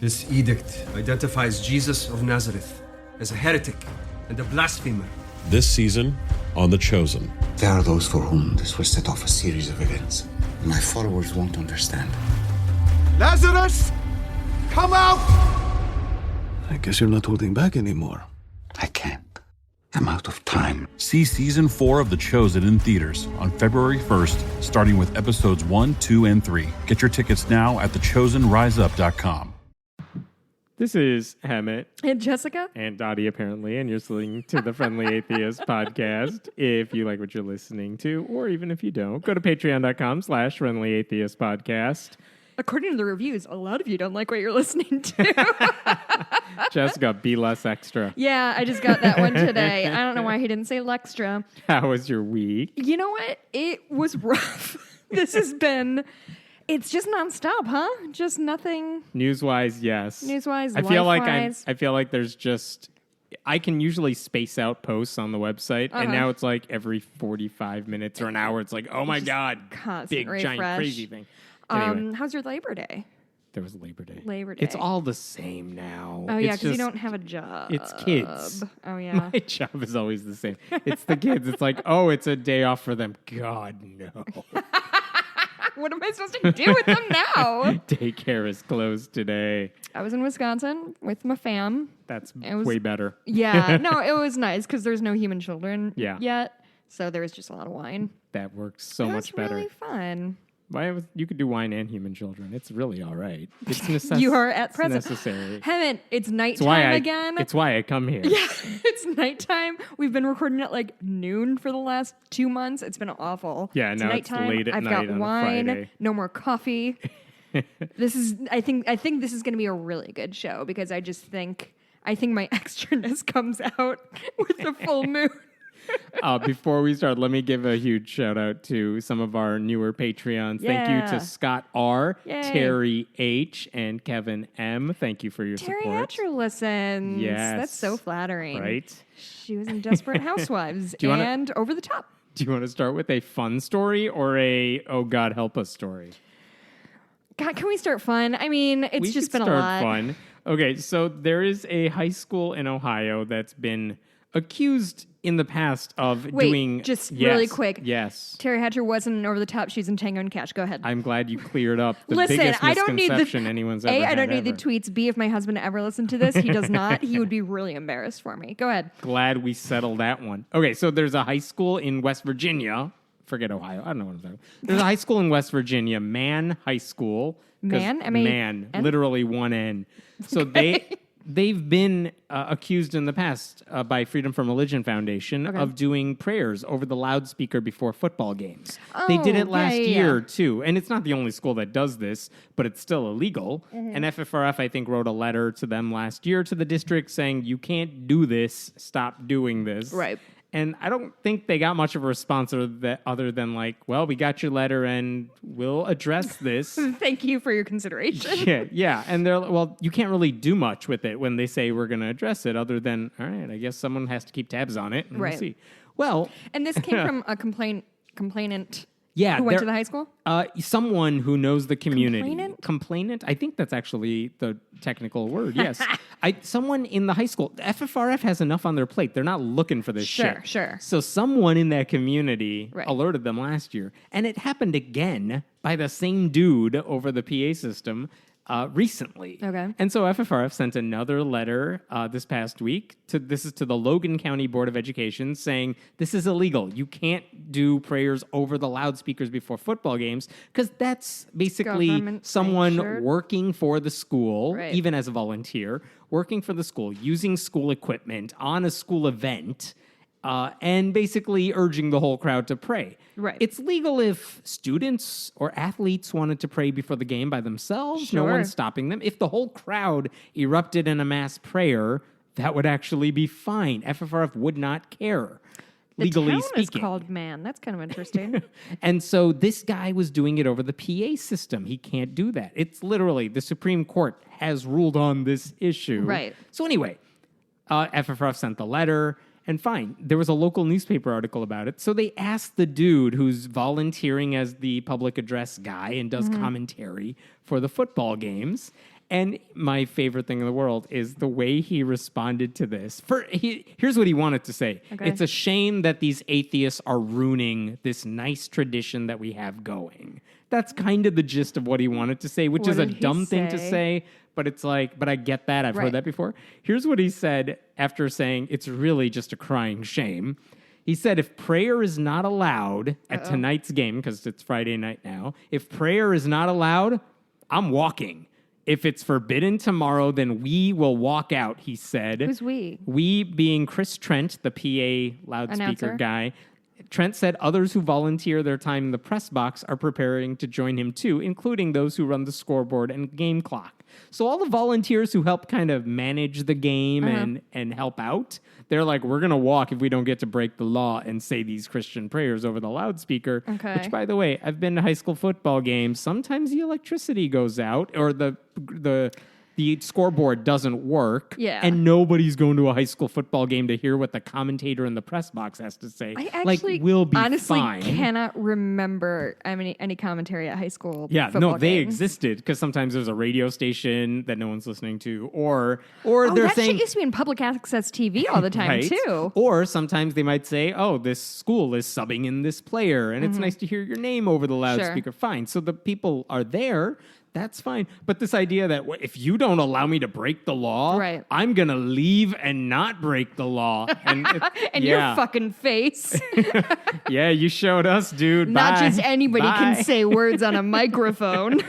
This edict identifies Jesus of Nazareth as a heretic and a blasphemer. This season on The Chosen. There are those for whom this will set off a series of events. My followers won't understand. Lazarus, come out! I guess you're not holding back anymore. I can't. I'm out of time. See Season 4 of The Chosen in theaters on February 1st, starting with episodes 1, 2, and 3. Get your tickets now at thechosenriseup.com. This is Hammett. And Jessica. And Dottie, apparently, and you're listening to the Friendly Atheist podcast. If you like what you're listening to, or even if you don't, go to patreon.com/Friendly Atheist podcast. According to the reviews, a lot of you don't like what you're listening to. Jessica, be less extra. Yeah, I just got that one today. I don't know why he didn't say Lextra. How was your week? You know what? It was rough. This has been... It's just nonstop, huh? Just nothing. News-wise, yes. News-wise, I feel life-wise. like there's just... I can usually space out posts on the website, and now it's like every 45 minutes or an hour, it's like, oh my God, constant big, giant, crazy thing. Anyway. How's your Labor Day? There was Labor Day. Labor Day. It's all the same now. Oh, yeah, because you don't have a job. It's kids. Oh, yeah. My job is always the same. It's the kids. It's like, oh, it's a day off for them. God, no. What am I supposed to do with them now? Daycare is closed today. I was in Wisconsin with my fam. That's way better. Yeah. No, it was nice because there's no human children yet. So there was just a lot of wine. That works so much better. It was really fun. You could do wine and human children. It's really all right. It's necessary. You are at present. Necessary. Hammett, it's nighttime again. It's why I come here. Yeah, it's nighttime. We've been recording at like noon for the last 2 months. It's been awful. Yeah, it's now nighttime. it's late at I've night got on wine. Friday. No more coffee. I think this is going to be a really good show because I think my extraness comes out with the full moon. Before we start, let me give a huge shout out to some of our newer Patreons. Thank you to Scott R, Terry H, and Kevin M. Thank you for your Terry support. Hatcher listens. Yes. That's so flattering. Right? She was in Desperate Housewives and Over the Top. Do you want to start with a fun story or a, oh God, help us story? God, can we start fun? I mean, it's just been a lot. Fun. Okay, so there is a high school in Ohio that's been accused in the past of doing... really quick. Yes. Terry Hatcher wasn't in Over the Top. She's in Tango and Cash. Go ahead. I'm glad you cleared up the biggest misconception anyone's ever had. I don't need the tweets. B, if my husband ever listened to this, he does not. He would be really embarrassed for me. Go ahead. Glad we settled that one. Okay, so there's a high school in West Virginia. Forget Ohio. I don't know what I'm talking about. There's a high school in West Virginia, Mann High School. Man? Man, literally one N. So they've been accused in the past by Freedom from Religion Foundation of doing prayers over the loudspeaker before football games. They did it last year, too. And it's not the only school that does this, but it's still illegal. Mm-hmm. And FFRF, I think, wrote a letter to them last year to the district saying, you can't do this. Stop doing this. Right. And I don't think they got much of a response other than like, well, we got your letter and we'll address this. Thank you for your consideration. Yeah. And they're, well, you can't really do much with it when they say we're going to address it other than, all right, I guess someone has to keep tabs on it. And we'll see. Well. And this came from a complainant. Yeah, who went to the high school? Someone who knows the community. Complainant? I think that's actually the technical word, yes. Someone in the high school. FFRF has enough on their plate. They're not looking for this shit. Sure. So someone in that community alerted them last year. And it happened again by the same dude over the PA system recently. Okay. And so FFRF sent another letter this past week. This is to the Logan County Board of Education saying this is illegal. You can't do prayers over the loudspeakers before football games because that's basically someone working for the school, even as a volunteer, working for the school, using school equipment on a school event. And basically urging the whole crowd to pray. Right. It's legal if students or athletes wanted to pray before the game by themselves. Sure. No one's stopping them. If the whole crowd erupted in a mass prayer, that would actually be fine. FFRF would not care, legally speaking. The town is called Man. That's kind of interesting. And so this guy was doing it over the PA system. He can't do that. It's literally, the Supreme Court has ruled on this issue. Right. So anyway, FFRF sent the letter. And fine, there was a local newspaper article about it. So they asked the dude who's volunteering as the public address guy and does commentary for the football games. And my favorite thing in the world is the way he responded to this. Here's what he wanted to say. Okay. It's a shame that these atheists are ruining this nice tradition that we have going. That's kind of the gist of what he wanted to say, which What is a did he dumb thing to say? say, but it's like, but I get that. I've Right. heard that before. Here's what he said after saying it's really just a crying shame. He said, if prayer is not allowed at tonight's game, because it's Friday night now, if prayer is not allowed, I'm walking. If it's forbidden tomorrow, then we will walk out, he said. Who's we? We being Chris Trent, the PA loudspeaker Announcer. guy. Trent said others who volunteer their time in the press box are preparing to join him too, including those who run the scoreboard and game clock. So all the volunteers who help kind of manage the game and help out, they're like, we're going to walk if we don't get to break the law and say these Christian prayers over the loudspeaker. Okay. Which, by the way, I've been to high school football games. Sometimes the electricity goes out or the scoreboard doesn't work. Yeah. And nobody's going to a high school football game to hear what the commentator in the press box has to say. I actually we'll be honestly fine. cannot remember any commentary at high school. Yeah, football no, they games. existed because sometimes there's a radio station that no one's listening to, or Oh, they're that saying shit used to be in public access TV all the time right? too. Or sometimes they might say, "Oh, this school is subbing in this player, and Mm-hmm. it's nice to hear your name over the loudspeaker." Fine, so the people are there. That's fine. But this idea that if you don't allow me to break the law, Right. I'm going to leave and not break the law. And, And yeah. your fucking face. Yeah, you showed us, dude. Not Bye. just anybody Bye. can say words on a microphone.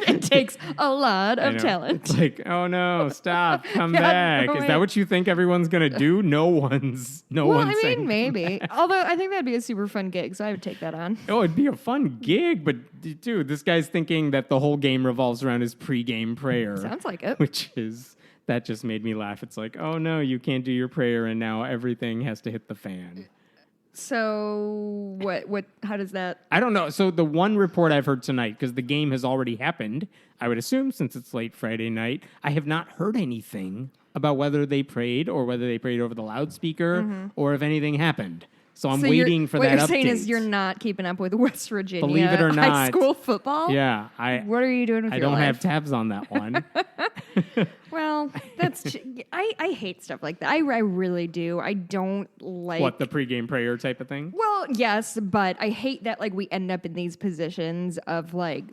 It takes a lot I of know. talent. It's like, oh no, stop, come Yeah, back. no Is way. that what you think everyone's going to do? No one's Well, I saying. mean, maybe. Although I think that'd be a super fun gig, so I would take that on. Oh, it'd be a fun gig, but dude, this guy's thinking that the whole game revolves around his pre-game prayer. Sounds like it. That just made me laugh. It's like, oh no, you can't do your prayer and now everything has to hit the fan. So what how does that I don't know. So the one report I've heard tonight, because the game has already happened, I would assume since it's late Friday night, I have not heard anything about whether they prayed or whether they prayed over the loudspeaker or if anything happened. So I'm So you're- waiting for what that you're saying update. is you're not keeping up with West Virginia Believe it or high not. school football? Yeah, What are you doing with I your don't life? have tabs on that one. Well, that's I hate stuff like that. I really do. I don't like What, the pregame prayer type of thing? Well, yes, but I hate that like we end up in these positions of like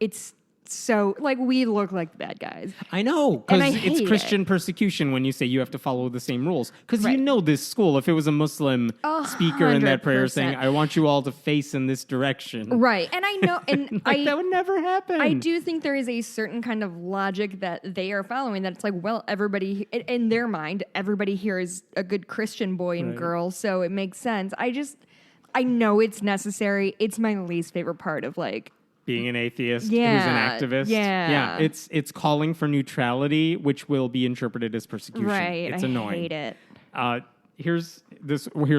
it's so like we look like the bad guys. I know, And I because it's hate Christian persecution when you say you have to follow the same rules. Because Right. you know this school, if it was a Muslim speaker in that prayer saying, 100%. I want you all to face in this direction. Right. And I know and Like, that would never happen. I do think there is a certain kind of logic that they are following that it's like, well, everybody in their mind, everybody here is a good Christian boy and Right. girl, so it makes sense. I know it's necessary. It's my least favorite part of like Being an atheist Yeah, who's an activist. yeah. It's calling for neutrality, which will be interpreted as persecution. right. It's I annoying. hate it. Here's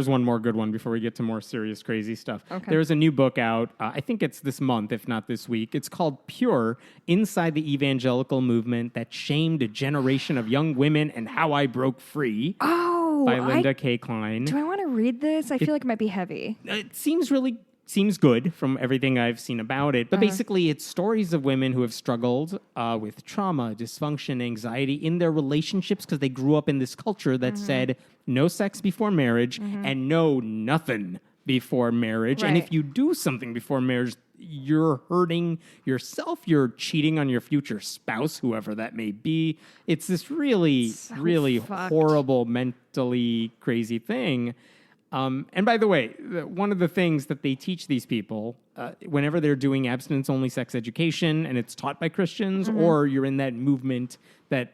one more good one before we get to more serious, crazy stuff. Okay. There's a new book out. I think it's this month, if not this week. It's called Pure: Inside the Evangelical Movement That Shamed a Generation of Young Women and How I Broke Free Oh, by Linda K. Klein. do I want to read this? I feel like it might be heavy. It seems good from everything I've seen about it. But basically, it's stories of women who have struggled with trauma, dysfunction, anxiety in their relationships because they grew up in this culture that said no sex before marriage and no nothing before marriage. And if Right. you do something before marriage, you're hurting yourself. You're cheating on your future spouse, whoever that may be. It's this really, So really fucked. horrible, mentally crazy thing. And by the way, one of the things that they teach these people, whenever they're doing abstinence-only sex education, and it's taught by Christians, or you're in that movement that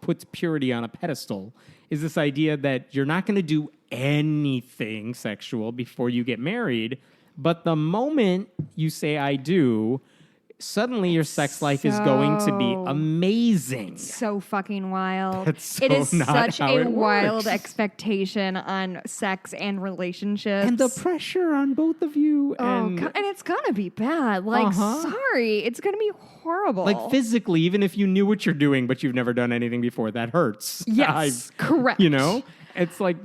puts purity on a pedestal, is this idea that you're not going to do anything sexual before you get married, but the moment you say I do, suddenly your sex life is going to be so- amazing. So fucking wild. That's it so is not such how a it wild works. expectation on sex and relationships. And the pressure on both of you. Oh, and and it's gonna be bad. Like, Uh-huh. sorry, it's gonna be horrible. like physically, even if you knew what you're doing, but you've never done anything before, that hurts. Yes, correct. You know, it's like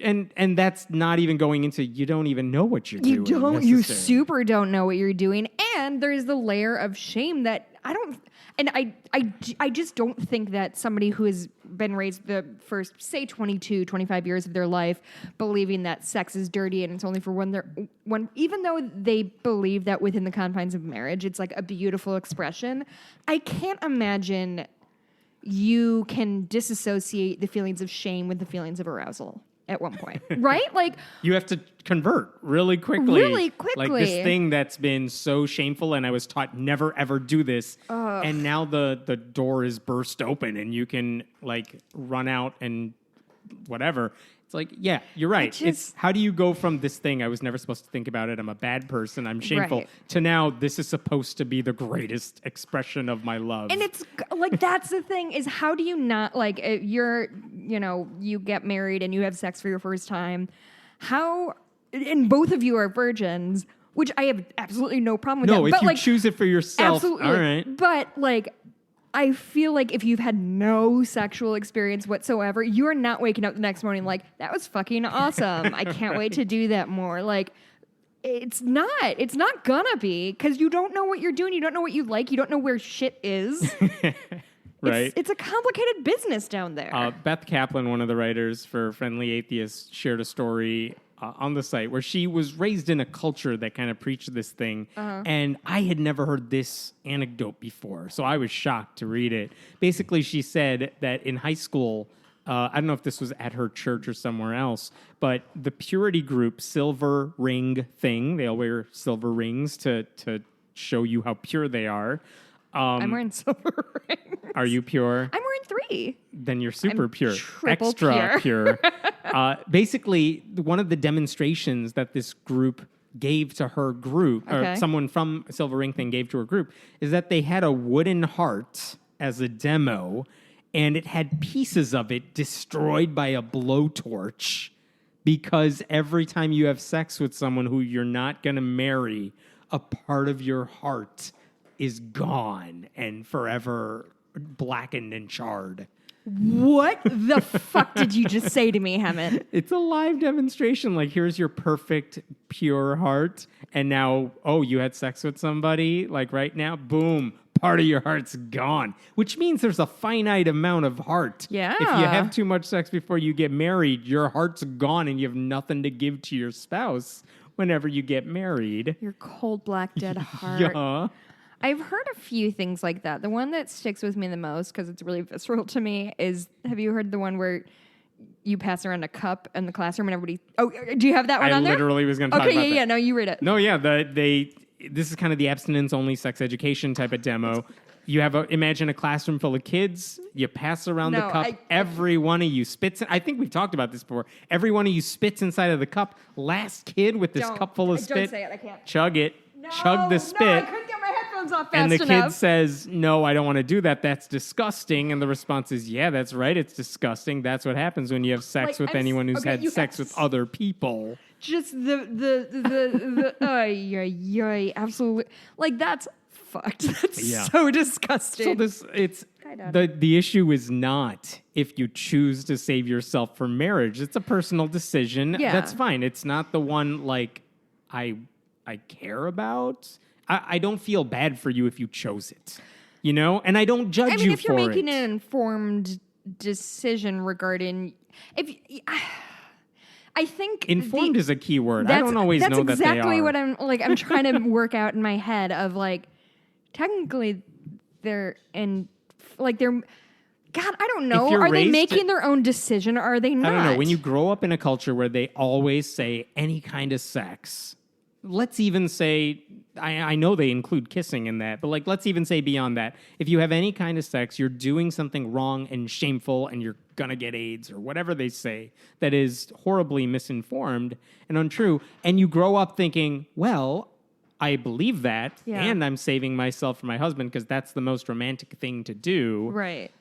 and that's not even going into you don't even know what you're You doing. don't. You necessarily. super don't know what you're doing, and there's the layer of shame that I just don't think that somebody who has been raised the first, say, 22, 25 years of their life believing that sex is dirty and it's only for when even though they believe that within the confines of marriage, it's like a beautiful expression, I can't imagine you can disassociate the feelings of shame with the feelings of arousal at one point, right? Like, you have to convert really quickly. Really quickly. Like this thing that's been so shameful, and I was taught never ever do this, and now the door is burst open, and you can like run out and whatever. It's like, yeah, you're right. It's how do you go from this thing, I was never supposed to think about it, I'm a bad person, I'm shameful, Right. to now this is supposed to be the greatest expression of my love. and it's like, that's the thing, is how do you not, like, you get married and you have sex for your first time, and both of you are virgins, which I have absolutely no problem with. No, that. if But you like, choose it for yourself, absolutely. all right. But like, I feel like if you've had no sexual experience whatsoever, you are not waking up the next morning like, that was fucking awesome. I can't wait to do that more. Like, it's not gonna be, because you don't know what you're doing. You don't know what you like. You don't know where shit is. Right. It's a complicated business down there. Beth Kaplan, one of the writers for Friendly Atheists, shared a story on the site where she was raised in a culture that kind of preached this thing. And I had never heard this anecdote before, so I was shocked to read it. Basically, she said that in high school, I don't know if this was at her church or somewhere else, but the purity group silver ring thing, they all wear silver rings to show you how pure they are. I'm wearing silver rings. Are you pure? I'm wearing 3. Then you're super I'm pure. triple Extra pure. Basically, one of the demonstrations that this group gave to her group, or Okay. someone from Silver Ring thing gave to her group, is that they had a wooden heart as a demo, and it had pieces of it destroyed by a blowtorch, because every time you have sex with someone who you're not going to marry, a part of your heart is gone and forever blackened and charred. What the fuck did you just say to me, Hammett? It's a live demonstration. Like, here's your perfect, pure heart. And now, you had sex with somebody, like right now, boom, part of your heart's gone. Which means there's a finite amount of heart. Yeah. If you have too much sex before you get married, your heart's gone and you have nothing to give to your spouse whenever you get married. Your cold, black, dead heart. Yeah. I've heard a few things like that. The one that sticks with me the most, because it's really visceral to me, is, have you heard the one where you pass around a cup in the classroom and everybody... Oh, do you have that one on there? I literally was going to talk about that. Okay, no, you read it. No, yeah, this is kind of the abstinence-only sex education type of demo. You have imagine a classroom full of kids. You pass around the cup. Every one of you spits. I think we've talked about this before. Every one of you spits inside of the cup. Last kid with this cup full of spit. Don't say it. I can't. Chug it. No, Chug the spit. No, I couldn't get my headphones off fast and the enough. kid says, "No, I don't want to do that. That's disgusting." And the response is, "Yeah, that's right. It's disgusting. That's what happens when you have sex with anyone who's had sex with other people." Just absolutely. Like, that's fucked. That's so disgusting. So the issue is not if you choose to save yourself for marriage. It's a personal decision. Yeah. That's fine. It's not the one like I care about. I don't feel bad for you if you chose it, and I don't judge you for it. if you're making an informed decision regarding I think informed is a key word. I don't always know that they are. That's exactly what I'm trying to work out in my head of, like, technically they're God, I don't know. Are they making their own decision or are they not? I don't know. When you grow up in a culture where they always say any kind of sex, let's even say, I know they include kissing in that, but like, let's even say beyond that, if you have any kind of sex, you're doing something wrong and shameful and you're gonna get AIDS or whatever they say that is horribly misinformed and untrue, and you grow up thinking, well, I believe that, and I'm saving myself for my husband because that's the most romantic thing to do. Right.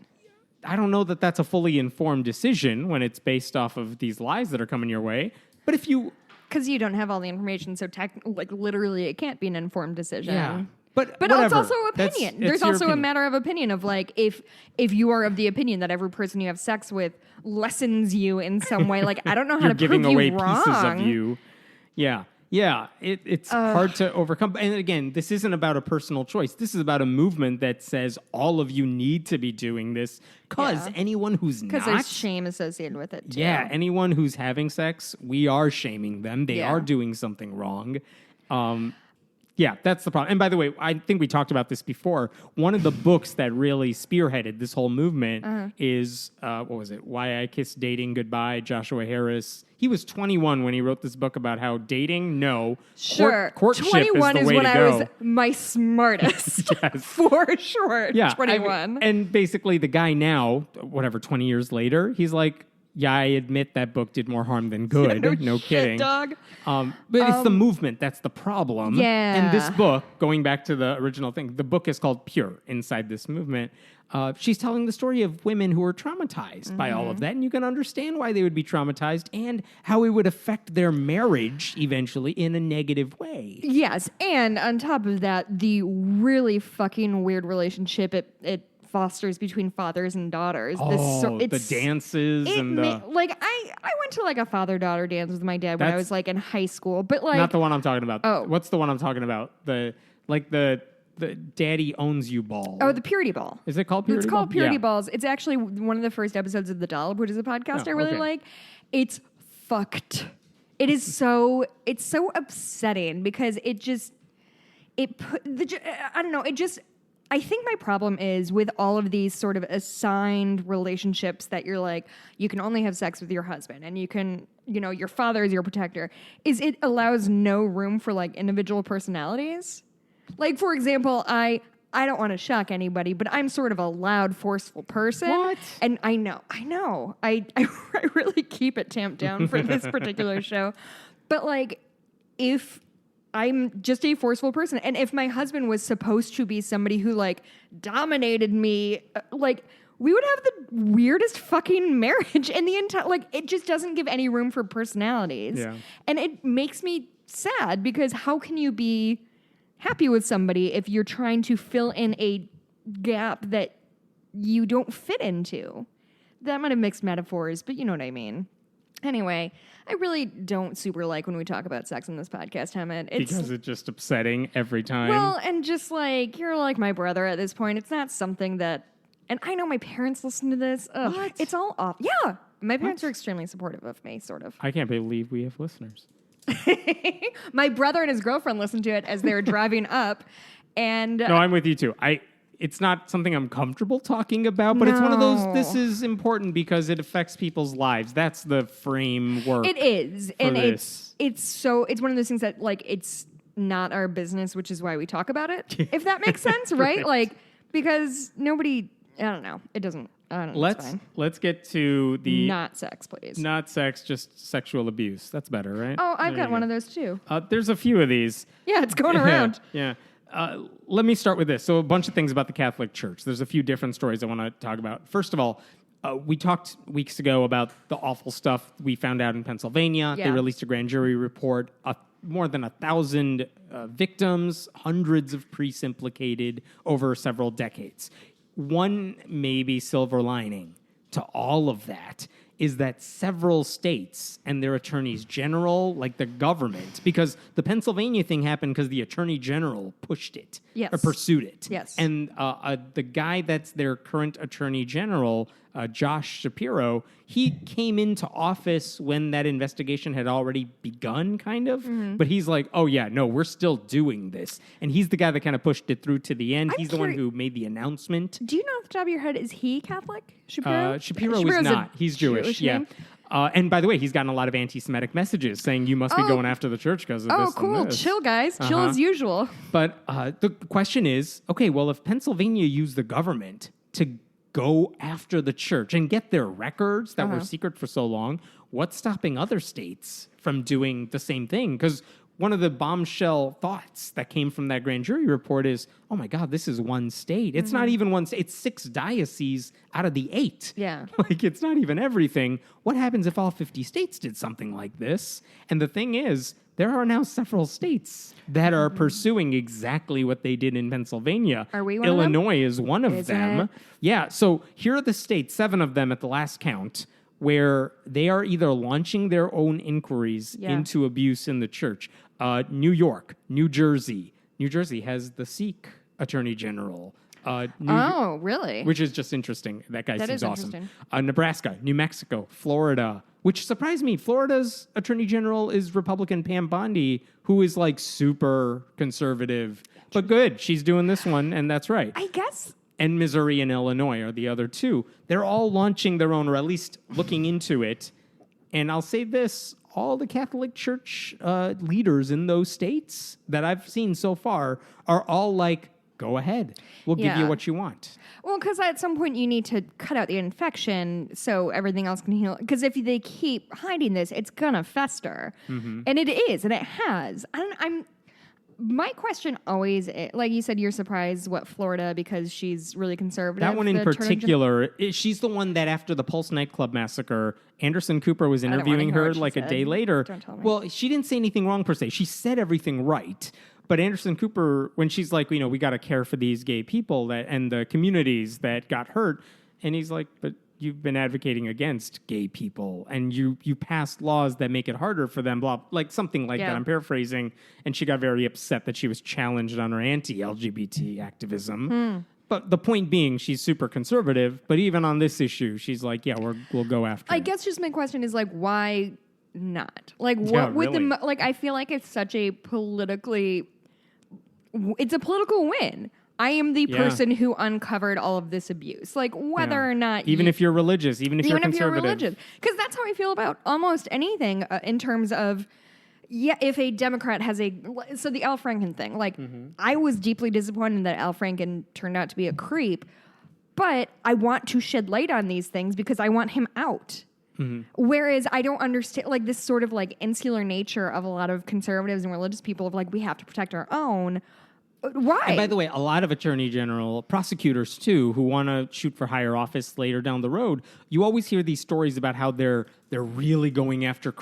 I don't know that that's a fully informed decision when it's based off of these lies that are coming your way. But if you... Because you don't have all the information, so literally it can't be an informed decision. Yeah. But it's whatever. also opinion. There's also a matter of opinion of, like, if you are of the opinion that every person you have sex with lessens you in some way, like, I don't know how to prove you wrong. You're giving away pieces of you. Yeah. Yeah, it's hard to overcome. And again, this isn't about a personal choice. This is about a movement that says all of you need to be doing this because anyone who's not... Because there's shame associated with it, too. Yeah, anyone who's having sex, we are shaming them. They are doing something wrong. Yeah, that's the problem. And by the way, I think we talked about this before. One of the books that really spearheaded this whole movement is, what was it? Why I Kissed Dating Goodbye, Joshua Harris. He was 21 when he wrote this book about how dating, Sure. courtship 21 is the way when to I go. was my smartest. Yes. For sure. Yeah, 21. And basically the guy now, 20 years later, he's like, yeah, I admit that book did more harm than good. No shit, kidding. dog. But it's the movement that's the problem. Yeah. And this book, going back to the original thing, the book is called Pure Inside This Movement. She's telling the story of women who were traumatized by all of that. And you can understand why they would be traumatized and how it would affect their marriage eventually in a negative way. Yes. And on top of that, the really fucking weird relationship it fosters between fathers and daughters. The dances and the... I went to like a father-daughter dance with my dad when I was like in high school, but like... Not the one I'm talking about. Oh. What's the one I'm talking about? The daddy owns you ball. Oh, the Purity Ball. Is it called Purity It's Ball? called Purity Yeah. Balls. It's actually one of the first episodes of The Dollop, which is a podcast I really okay. like. It's fucked. It is so upsetting because I don't know, I think my problem is with all of these sort of assigned relationships that you're like, you can only have sex with your husband and you can, your father is your protector, is it allows no room for like individual personalities. Like, for example, I don't want to shock anybody, but I'm sort of a loud, forceful person. What? And I know. I really keep it tamped down for this particular show. But like, if I'm just a forceful person, and if my husband was supposed to be somebody who like dominated me, like we would have the weirdest fucking marriage in the entire, like it just doesn't give any room for personalities. Yeah. And it makes me sad because how can you be happy with somebody if you're trying to fill in a gap that you don't fit into? That might have mixed metaphors, but you know what I mean. Anyway, I really don't super like when we talk about sex in this podcast, Hammett. Because it's just upsetting every time. Well, and just like, you're like my brother at this point. It's not something that, and I know my parents listen to this. Ugh, What? It's all off. Yeah. My parents are extremely supportive of me, sort of. I can't believe we have listeners. My brother and his girlfriend listened to it as they were driving up. And No, I'm with you too. It's not something I'm comfortable talking about, but it's one of those, this is important because it affects people's lives. That's the framework. It is. And this. it's one of those things that like it's not our business, which is why we talk about it. If that makes sense, right? Like because nobody, I don't know. It doesn't. I don't know. It's fine. Let's get to the Not sex, please. not sex, just sexual abuse. That's better, right? Oh, I've There got you one go. of those too. There's a few of these. Yeah, it's going around. Yeah. Let me start with this. So a bunch of things about the Catholic Church. There's a few different stories I want to talk about. First of all, we talked weeks ago about the awful stuff we found out in Pennsylvania. Yeah. They released a grand jury report. More than 1,000 victims, hundreds of priests implicated over several decades. One maybe silver lining to all of that is that several states and their attorneys general, like the government, because the Pennsylvania thing happened because the attorney general pushed it or pursued it. Yes. And the guy that's their current attorney general, Josh Shapiro, he came into office when that investigation had already begun, kind of. Mm-hmm. But he's like, oh, yeah, no, we're still doing this. And he's the guy that kind of pushed it through to the end. He's the one who made the announcement. Do you know off the top of your head, is he Catholic? Shapiro? Shapiro is Shapiro's not. a He's Jewish. Yeah. name? And by the way, he's gotten a lot of anti-Semitic messages saying you must be going after the church because of Oh, this cool. and this. Chill, guys. Chill as usual. But the question is, okay, well, if Pennsylvania used the government to go after the church and get their records that were secret for so long, what's stopping other states from doing the same thing? Because one of the bombshell thoughts that came from that grand jury report is, oh my God, this is one state. It's not even one state. It's 6 dioceses out of the 8. Yeah. Like, it's not even everything. What happens if all 50 states did something like this? And the thing is, there are now several states that are pursuing exactly what they did in Pennsylvania. Are we one of them? Illinois is one of Is them. it? Yeah, so here are the states, 7 of them at the last count, where they are either launching their own inquiries into abuse in the church. New York, New Jersey. New Jersey has the Sikh attorney general. Really? Which is just interesting. That guy That seems is awesome. interesting. Nebraska, New Mexico, Florida, which surprised me. Florida's attorney general is Republican Pam Bondi, who is like super conservative, but good. She's doing this one, and that's right. I guess. And Missouri and Illinois are the other two. They're all launching their own, or at least looking into it. And I'll say this, all the Catholic Church leaders in those states that I've seen so far are all like, go ahead. We'll give you what you want. Well, because at some point you need to cut out the infection so everything else can heal. Because if they keep hiding this, it's going to fester. And it is, and it has. My question always, like you said, you're surprised what Florida, because she's really conservative. That one in particular, she's the one that after the Pulse nightclub massacre, Anderson Cooper was interviewing her like a day later. Don't tell me. Well, she didn't say anything wrong per se. She said everything right. But Anderson Cooper, when she's like, we got to care for these gay people and the communities that got hurt. And he's like, but you've been advocating against gay people and you passed laws that make it harder for them, like something like that. I'm paraphrasing. And she got very upset that she was challenged on her anti-LGBT activism. But the point being, she's super conservative. But even on this issue, she's like, we'll go after I it. guess just my question is like, why not? Like, what with really. I feel like it's such a it's a political win. I am the person who uncovered all of this abuse. Like, whether or not... Even if you're religious, even if you're conservative. Because that's how I feel about almost anything in terms of, if a Democrat has so the Al Franken thing, like, I was deeply disappointed that Al Franken turned out to be a creep, but I want to shed light on these things because I want him out. Whereas I don't understand, like, this sort of, like, insular nature of a lot of conservatives and religious people of, like, we have to protect our own. Why? And by the way, a lot of attorney general, prosecutors too, who want to shoot for higher office later down the road, you always hear these stories about how they're really going after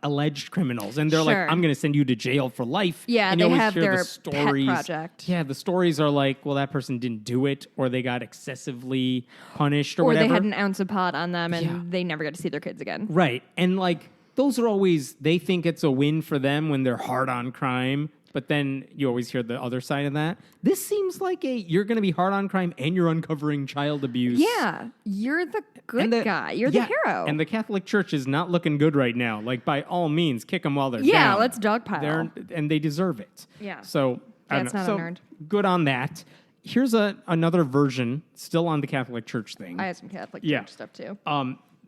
alleged criminals, and they're like, I'm going to send you to jail for life. Yeah, and they you always have hear their the stories. pet project. Yeah, the stories are like, well, that person didn't do it, or they got excessively punished, or whatever. Or they had an ounce of pot on them, and they never got to see their kids again. Right, and like those are always, they think it's a win for them when they're hard on crime. But then you always hear the other side of that. This seems like you're going to be hard on crime and you're uncovering child abuse. Yeah, you're the good guy. You're the hero. And the Catholic Church is not looking good right now. Like, by all means, kick them while they're down. Yeah, let's dogpile. And they deserve it. Yeah. So, I don't know. Not unearned. Good on that. Here's another version, still on the Catholic Church thing. I have some Catholic Church stuff too.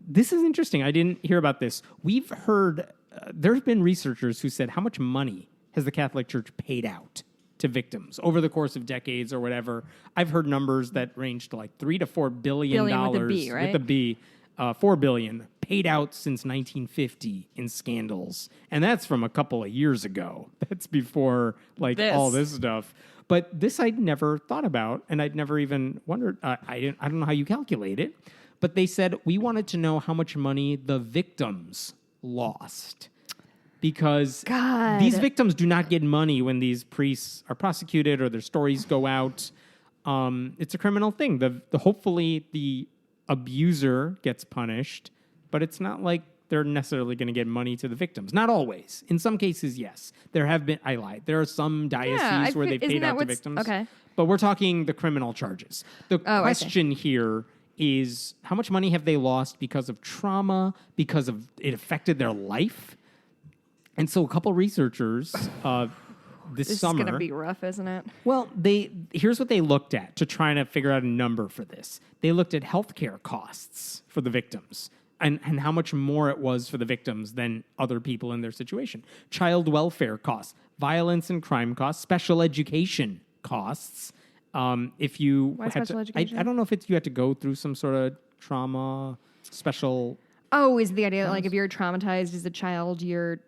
This is interesting. I didn't hear about this. We've heard, there's been researchers who said how much money has the Catholic Church paid out to victims over the course of decades or whatever. I've heard numbers that range to like $3 to $4 billion with the B, right? With the B, $4 billion paid out since 1950 in scandals, and that's from a couple of years ago. That's before all this stuff. But this I'd never thought about, and I'd never even wondered. I don't know how you calculate it, but they said we wanted to know how much money the victims lost. Because these victims do not get money when these priests are prosecuted or their stories go out. It's a criminal thing. Hopefully the abuser gets punished, but it's not like they're necessarily going to get money to the victims. Not always. In some cases, yes. I lied. There are some dioceses where they paid out to victims. Okay. But we're talking the criminal charges. The question here is how much money have they lost because of trauma, because of it affected their life? And so a couple researchers this summer... This is going to be rough, isn't it? Well, here's what they looked at to try to figure out a number for this. They looked at healthcare costs for the victims and how much more it was for the victims than other people in their situation. Child welfare costs, violence and crime costs, special education costs. Why special education? I don't know if you had to go through some sort of trauma special... Oh, is the idea like if you're traumatized as a child, you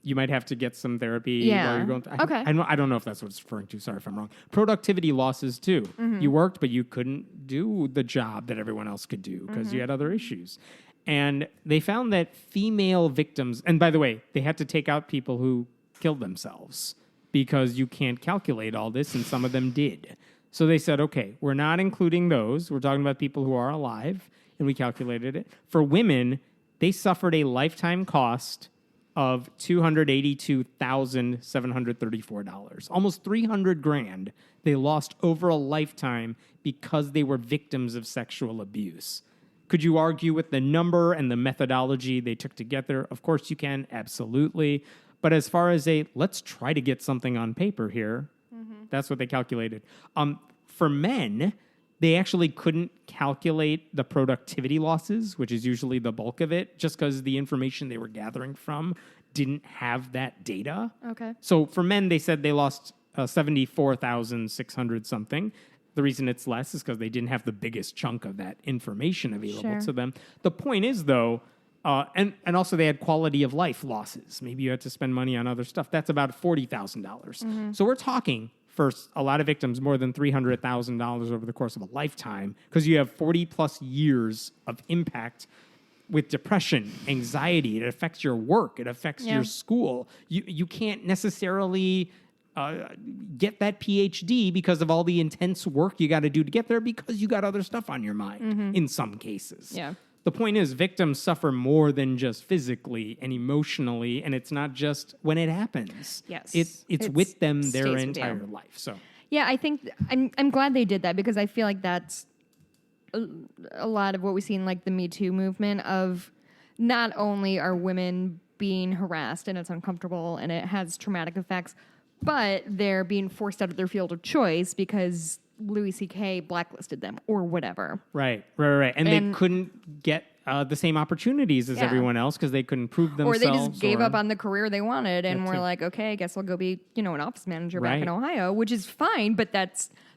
might have to get some therapy while you're going through. Okay. I don't know if that's what it's referring to. Sorry if I'm wrong. Productivity losses too. You worked, but you couldn't do the job that everyone else could do because you had other issues. And they found that female victims, and by the way, they had to take out people who killed themselves because you can't calculate all this, and some of them did. So they said, okay, we're not including those. We're talking about people who are alive. And we calculated it. For women, they suffered a lifetime cost of $282,734. Almost $300,000 they lost over a lifetime because they were victims of sexual abuse. Could you argue with the number and the methodology they took to get there? Of course you can, absolutely. But as far as let's try to get something on paper here, that's what they calculated. For men, they actually couldn't calculate the productivity losses, which is usually the bulk of it, just because the information they were gathering from didn't have that data. Okay. So for men, they said they lost 74,600 something. The reason it's less is because they didn't have the biggest chunk of that information available to them. The point is, though, and also they had quality of life losses. Maybe you had to spend money on other stuff. That's about $40,000. So we're talking, for a lot of victims, more than $300,000 over the course of a lifetime, because you have 40 plus years of impact with depression, anxiety. It affects your work. It affects your school. You can't necessarily get that PhD because of all the intense work you got to do to get there, because you got other stuff on your mind in some cases. Yeah. The point is, victims suffer more than just physically and emotionally, and it's not just when it happens. Yes. It's with them their stays with entire you. life. So Yeah, I think I'm glad they did that, because I feel like that's a lot of what we see in like the Me Too movement of not only are women being harassed and it's uncomfortable and it has traumatic effects, but they're being forced out of their field of choice because Louis C.K. blacklisted them or whatever. Right. And they couldn't get the same opportunities as everyone else because they couldn't prove Or themselves. they just gave up on the career they wanted and were too. like, okay, I guess I'll go be, an office manager back Right. in Ohio, which is fine, but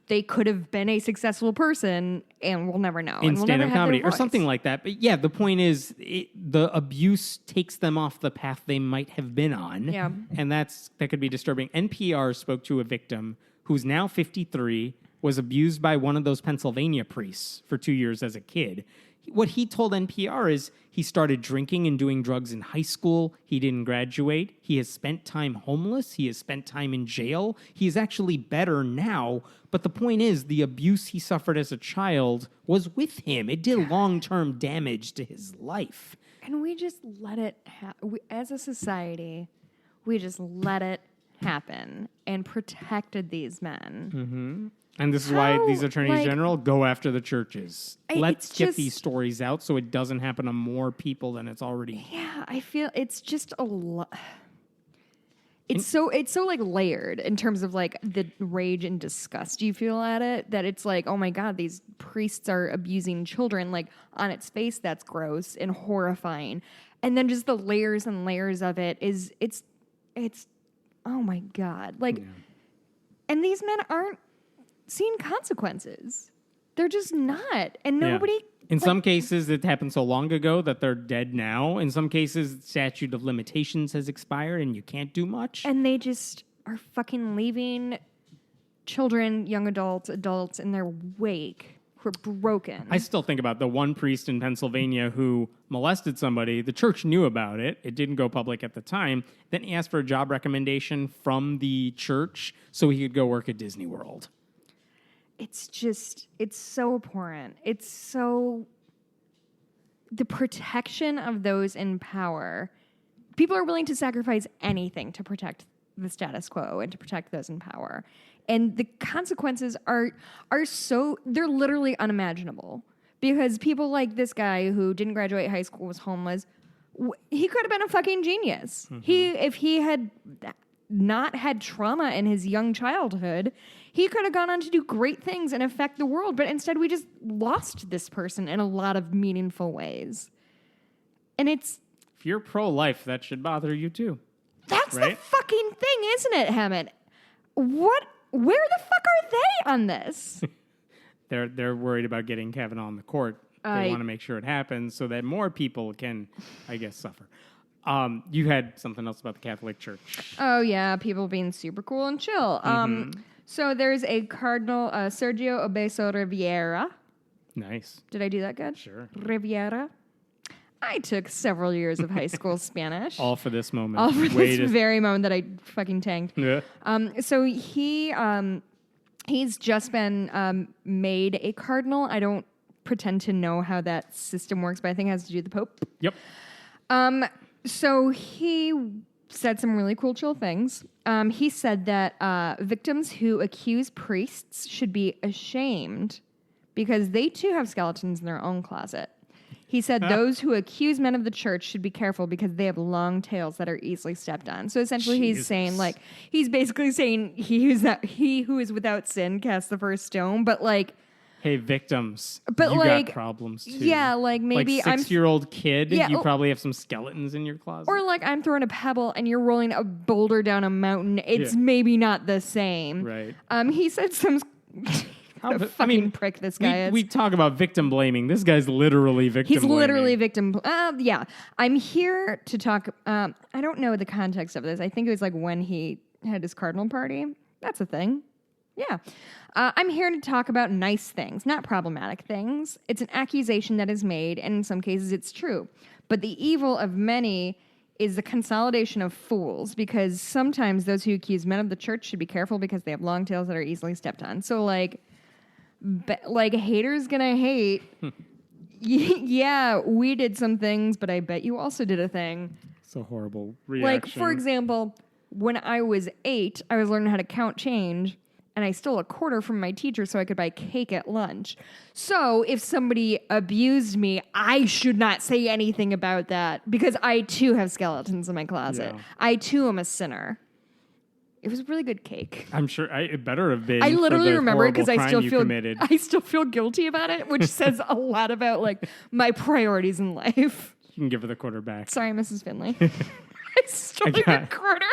they could have been a successful person and we'll never know. in and we'll stand-up never have comedy their or voice. something like that. But yeah, the point is the abuse takes them off the path they might have been on. Yeah. And that could be disturbing. NPR spoke to a victim who's now 53, was abused by one of those Pennsylvania priests for 2 years as a kid. What he told NPR is he started drinking and doing drugs in high school. He didn't graduate. He has spent time homeless. He has spent time in jail. He's actually better now. But the point is, the abuse he suffered as a child was with him. It did long-term damage to his life. And we just let it happen. As a society, we just let it happen and protected these men. Mm-hmm. And this is why these attorneys general go after the churches. Let's get these stories out so it doesn't happen to more people than it's already. Yeah, I feel it's just a lot. It's so like layered in terms of like the rage and disgust you feel at it, that it's like, oh my God, these priests are abusing children. Like on its face, that's gross and horrifying. And then just the layers and layers of it it's oh my God. Like, and these men aren't seeing consequences. They're just not. And nobody... In some cases, it happened so long ago that they're dead now. In some cases, the statute of limitations has expired and you can't do much. And they just are fucking leaving children, young adults in their wake who are broken. I still think about the one priest in Pennsylvania who molested somebody. The church knew about it. It didn't go public at the time. Then he asked for a job recommendation from the church so he could go work at Disney World. It's so abhorrent. It's so... The protection of those in power. People are willing to sacrifice anything to protect the status quo and to protect those in power. And the consequences are so... They're literally unimaginable. Because people like this guy who didn't graduate high school, was homeless, he could have been a fucking genius. Mm-hmm. If he had not had trauma in his young childhood, he could have gone on to do great things and affect the world, but instead we just lost this person in a lot of meaningful ways. And it's... If you're pro-life, that should bother you too. That's right? the fucking thing, isn't it, Hammett? Where the fuck are they on this? They're worried about getting Kavanaugh on the court. They want to make sure it happens so that more people can, I guess, suffer. You had something else about the Catholic Church. Oh, yeah, people being super cool and chill. So there's a Cardinal, Sergio Obeso Riviera. Nice. Did I do that good? Sure. Riviera. I took several years of high school Spanish. All for this moment. All for this very moment that I fucking tanked. Yeah. So he's just been made a cardinal. I don't pretend to know how that system works, but I think it has to do with the Pope. Yep. So he said some really cool, chill things. He said that victims who accuse priests should be ashamed because they too have skeletons in their own closet. He said those who accuse men of the church should be careful because they have long tails that are easily stepped on. So essentially he's saying, like, he's basically saying he who is without sin cast the first stone, but like, hey, victims, but you like, got problems too. Yeah, like maybe like 6-year-old kid, Yeah, you probably have some skeletons in your closet. or like I'm throwing a pebble and you're rolling a boulder down a mountain. It's maybe not the same. Right. He said some... What a fucking prick this guy is. We talk about victim blaming. This guy's literally victim blaming. He's literally victim. Yeah. I'm here to talk. I don't know the context of this. I think it was like when he had his cardinal party. That's a thing. Yeah. I'm here to talk about nice things, not problematic things. It's an accusation that is made, and in some cases it's true. But the evil of many is the consolidation of fools, because sometimes those who accuse men of the church should be careful because they have long tails that are easily stepped on. So, like haters gonna hate. Yeah, we did some things, but I bet you also did a thing. It's a horrible reaction. Like, for example, when I was 8, I was learning how to count change, and I stole a quarter from my teacher so I could buy cake at lunch. So if somebody abused me, I should not say anything about that because I too have skeletons in my closet. Yeah. I too am a sinner. It was a really good cake. I'm sure it better have been. I literally for the remember it because horrible crime I still feel guilty about it, which says a lot about like my priorities in life. You can give her the quarter back. Sorry, Mrs. Finley. I stole your quarter.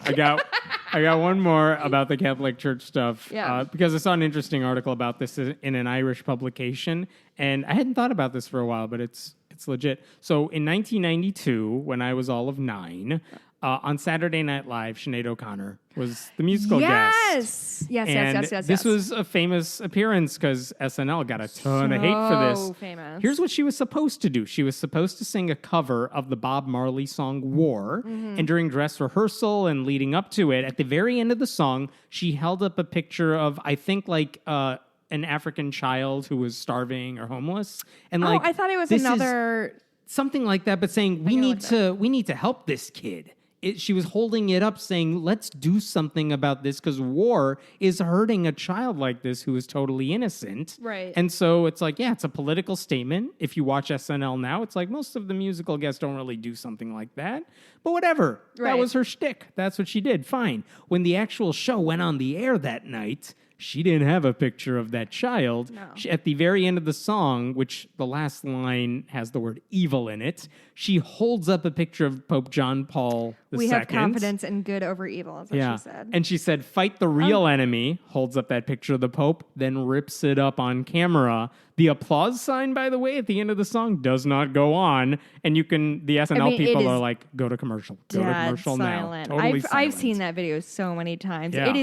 I got one more about the Catholic Church stuff. Yeah. Because I saw an interesting article about this in an Irish publication, and I hadn't thought about this for a while, but it's legit. So in 1992, when I was all of 9, on Saturday Night Live, Sinead O'Connor was the musical guest. Yes. This was a famous appearance because SNL got a ton of hate for this. So famous. Here's what she was supposed to do. She was supposed to sing a cover of the Bob Marley song War. Mm-hmm. And during dress rehearsal and leading up to it, at the very end of the song, she held up a picture of, I think, like an African child who was starving or homeless. And like, I thought it was another... something like that, but saying we need to help this kid. She was holding it up saying, let's do something about this because war is hurting a child like this who is totally innocent. Right. And so it's like, yeah, it's a political statement. If you watch SNL now, it's like most of the musical guests don't really do something like that. But whatever. Right. That was her shtick. That's what she did. Fine. When the actual show went on the air that night, she didn't have a picture of that child. No. At the very end of the song, which the last line has the word evil in it, she holds up a picture of Pope John Paul II. We have confidence in good over evil, is what she said. And she said, fight the real enemy, holds up that picture of the Pope, then rips it up on camera. The applause sign, by the way, at the end of the song does not go on. And the SNL people are like, go to commercial. Go to commercial silent. now. Totally I've seen that video so many times. Yeah.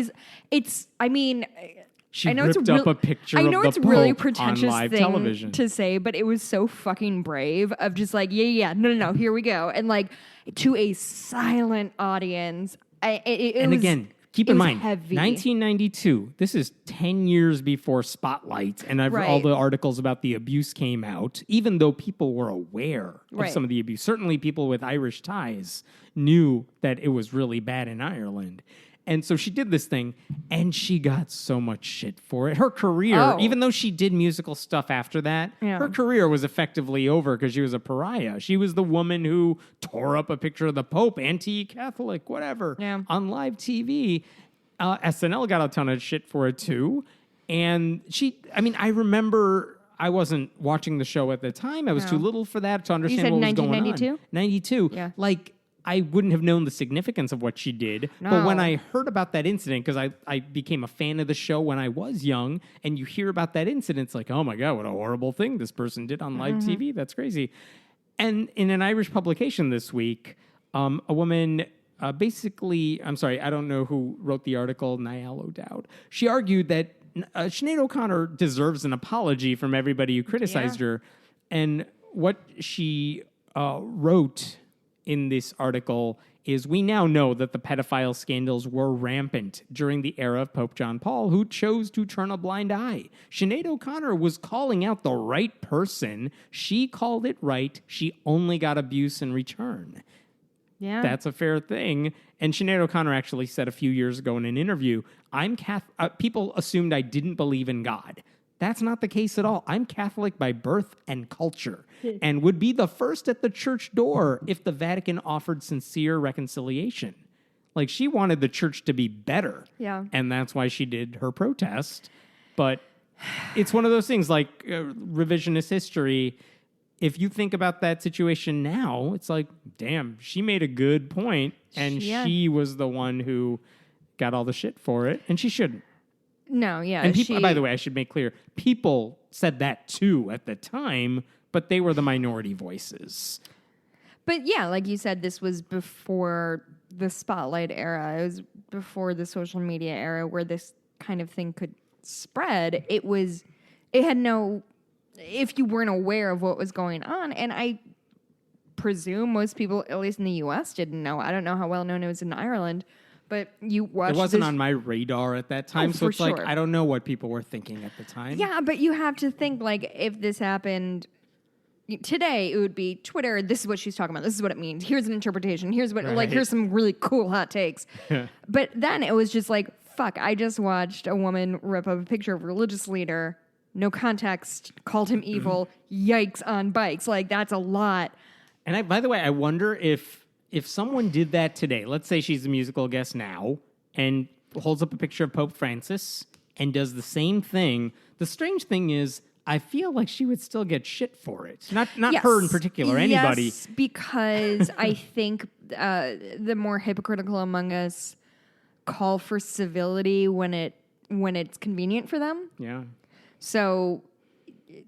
She I know ripped up a picture of the it's really Pope pretentious on live thing television. to say, but it was so fucking brave of just like, no, here we go. And like to a silent audience. Keep in mind, heavy. 1992, this is 10 years before Spotlight, and all the articles about the abuse came out, even though people were aware of some of the abuse. Certainly people with Irish ties knew that it was really bad in Ireland. And so she did this thing, and she got so much shit for it. Her career, even though she did musical stuff after that, her career was effectively over because she was a pariah. She was the woman who tore up a picture of the Pope, anti-Catholic, whatever, on live TV. SNL got a ton of shit for it, too. And I remember... I wasn't watching the show at the time. I was too little for that to understand what was going on. 1992? Yeah. I wouldn't have known the significance of what she did. No. But when I heard about that incident, because I became a fan of the show when I was young, and you hear about that incident, it's like, oh my God, what a horrible thing this person did on live TV. That's crazy. And in an Irish publication this week, a woman... I don't know who wrote the article, Niall O'Dowd. She argued that Sinead O'Connor deserves an apology from everybody who criticized her. And what she wrote in this article is we now know that the pedophile scandals were rampant during the era of Pope John Paul, who chose to turn a blind eye. Sinead O'Connor was calling out the right person. She called it right. She only got abuse in return. Yeah. That's a fair thing. And Sinead O'Connor actually said a few years ago in an interview, people assumed I didn't believe in God. That's not the case at all. I'm Catholic by birth and culture and would be the first at the church door if the Vatican offered sincere reconciliation. Like, she wanted the church to be better. Yeah. And that's why she did her protest. But it's one of those things like revisionist history. If you think about that situation now, it's like, damn, she made a good point, and she was the one who got all the shit for it, and she shouldn't. No, yeah. And people, by the way, I should make clear, people said that too at the time, but they were the minority voices. But yeah, like you said, this was before the spotlight era. It was before the social media era where this kind of thing could spread. It had no, if you weren't aware of what was going on, and I presume most people, at least in the U.S., didn't know. I don't know how well known it was in Ireland. But you watched. It wasn't on my radar at that time, so it's sure. like I don't know what people were thinking at the time. Yeah, but you have to think, like, if this happened today, it would be Twitter. This is what she's talking about. This is what it means. Here's an interpretation. Here's what, like, here's some really cool hot takes. But then it was just like, fuck. I just watched a woman rip up a picture of a religious leader. No context. Called him evil. Yikes on bikes. Like, that's a lot. And by the way, I wonder if someone did that today, let's say she's a musical guest now and holds up a picture of Pope Francis and does the same thing. The strange thing is, I feel like she would still get shit for it. Not Yes. her in particular, anybody. Yes, because I think the more hypocritical among us call for civility when it's convenient for them. Yeah. So,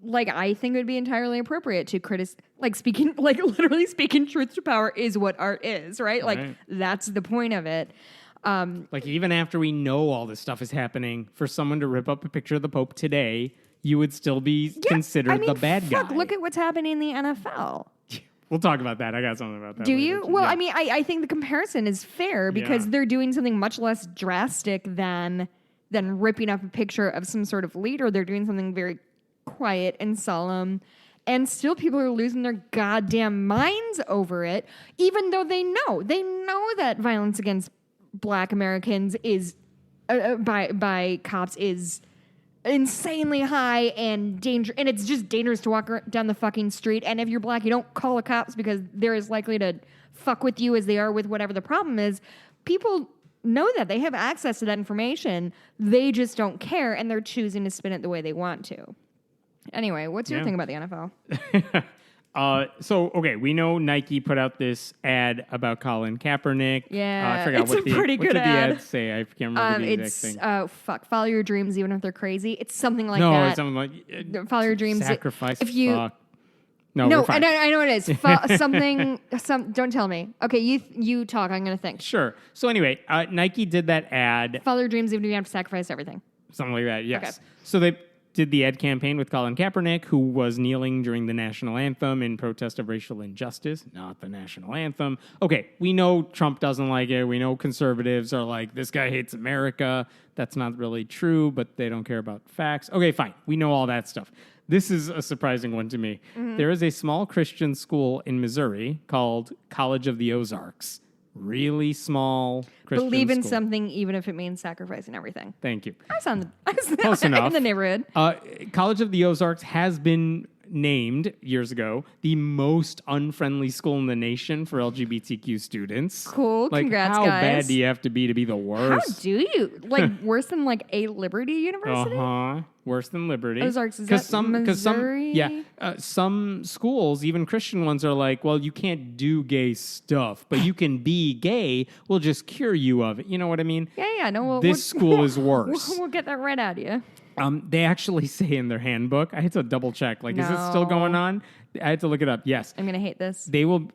like, I think it would be entirely appropriate to criticize, literally speaking truth to power is what art is, right? Like, that's the point of it. Like, even after we know all this stuff is happening, for someone to rip up a picture of the Pope today, you would still be considered the bad guy. Look at what's happening in the NFL. We'll talk about that. I got something about that. Do later. you? Well, Yeah. I mean, I think the comparison is fair because they're doing something much less drastic than ripping up a picture of some sort of leader. They're doing something very quiet and solemn, and still people are losing their goddamn minds over it, even though they know that violence against Black Americans is by cops is insanely high and and it's just dangerous to walk down the fucking street. And if you're Black, you don't call the cops because they're as likely to fuck with you as they are with whatever the problem is. People know that they have access to that information. They just don't care, and they're choosing to spin it the way they want to. Anyway, what's your thing about the NFL? Okay, we know Nike put out this ad about Colin Kaepernick. Yeah, I forgot it's what a pretty good what did ad. the ad say? I can't remember the exact thing. Follow your dreams even if they're crazy. It's something like No, that. it's something like Follow your dreams. sacrifice. If you fuck. No, no, we're fine. I know what it is. Don't tell me. Okay, you talk. I'm gonna think. Sure. So anyway, Nike did that ad. Follow your dreams even if you have to sacrifice everything. Something like that, yes. Okay. So they did the ad campaign with Colin Kaepernick, who was kneeling during the national anthem in protest of racial injustice, not the national anthem. Okay, we know Trump doesn't like it. We know conservatives are like, this guy hates America. That's not really true, but they don't care about facts. Okay, fine. We know all that stuff. This is a surprising one to me. Mm-hmm. There is a small Christian school in Missouri called College of the Ozarks. Really small Christian Believe in school. something even if it means sacrificing everything. Thank you. I was Close enough. in the neighborhood. College of the Ozarks has been named years ago the most unfriendly school in the nation for LGBTQ students. Cool. Like, Congrats, how guys. bad do you have to be the worst? How do you? Like, worse than like a Liberty University? Worse than Liberty. Ozarks, is that Missouri? Some schools, even Christian ones, are like, well, you can't do gay stuff, but you can be gay. We'll just cure you of it. You know what I mean? Yeah. No, this school is worse. We'll get that right out of you. They actually say in their handbook, I had to double check, like, is this still going on? I had to look it up. Yes. I'm going to hate this.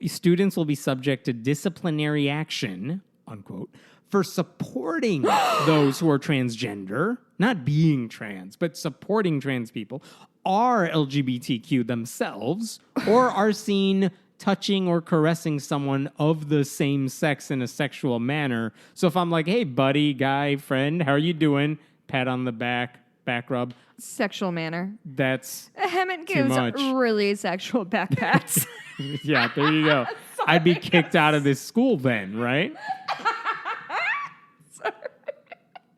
Students will be subject to disciplinary action, unquote, for supporting those who are transgender, not being trans, but supporting trans people, are LGBTQ themselves, or are seen touching or caressing someone of the same sex in a sexual manner. So if I'm like, hey, buddy, guy, friend, how are you doing? Pat on the back rub. Sexual manner. That's Hammett too gives much. really sexual backpats. Yeah, there you go. I'd be kicked out of this school then, right?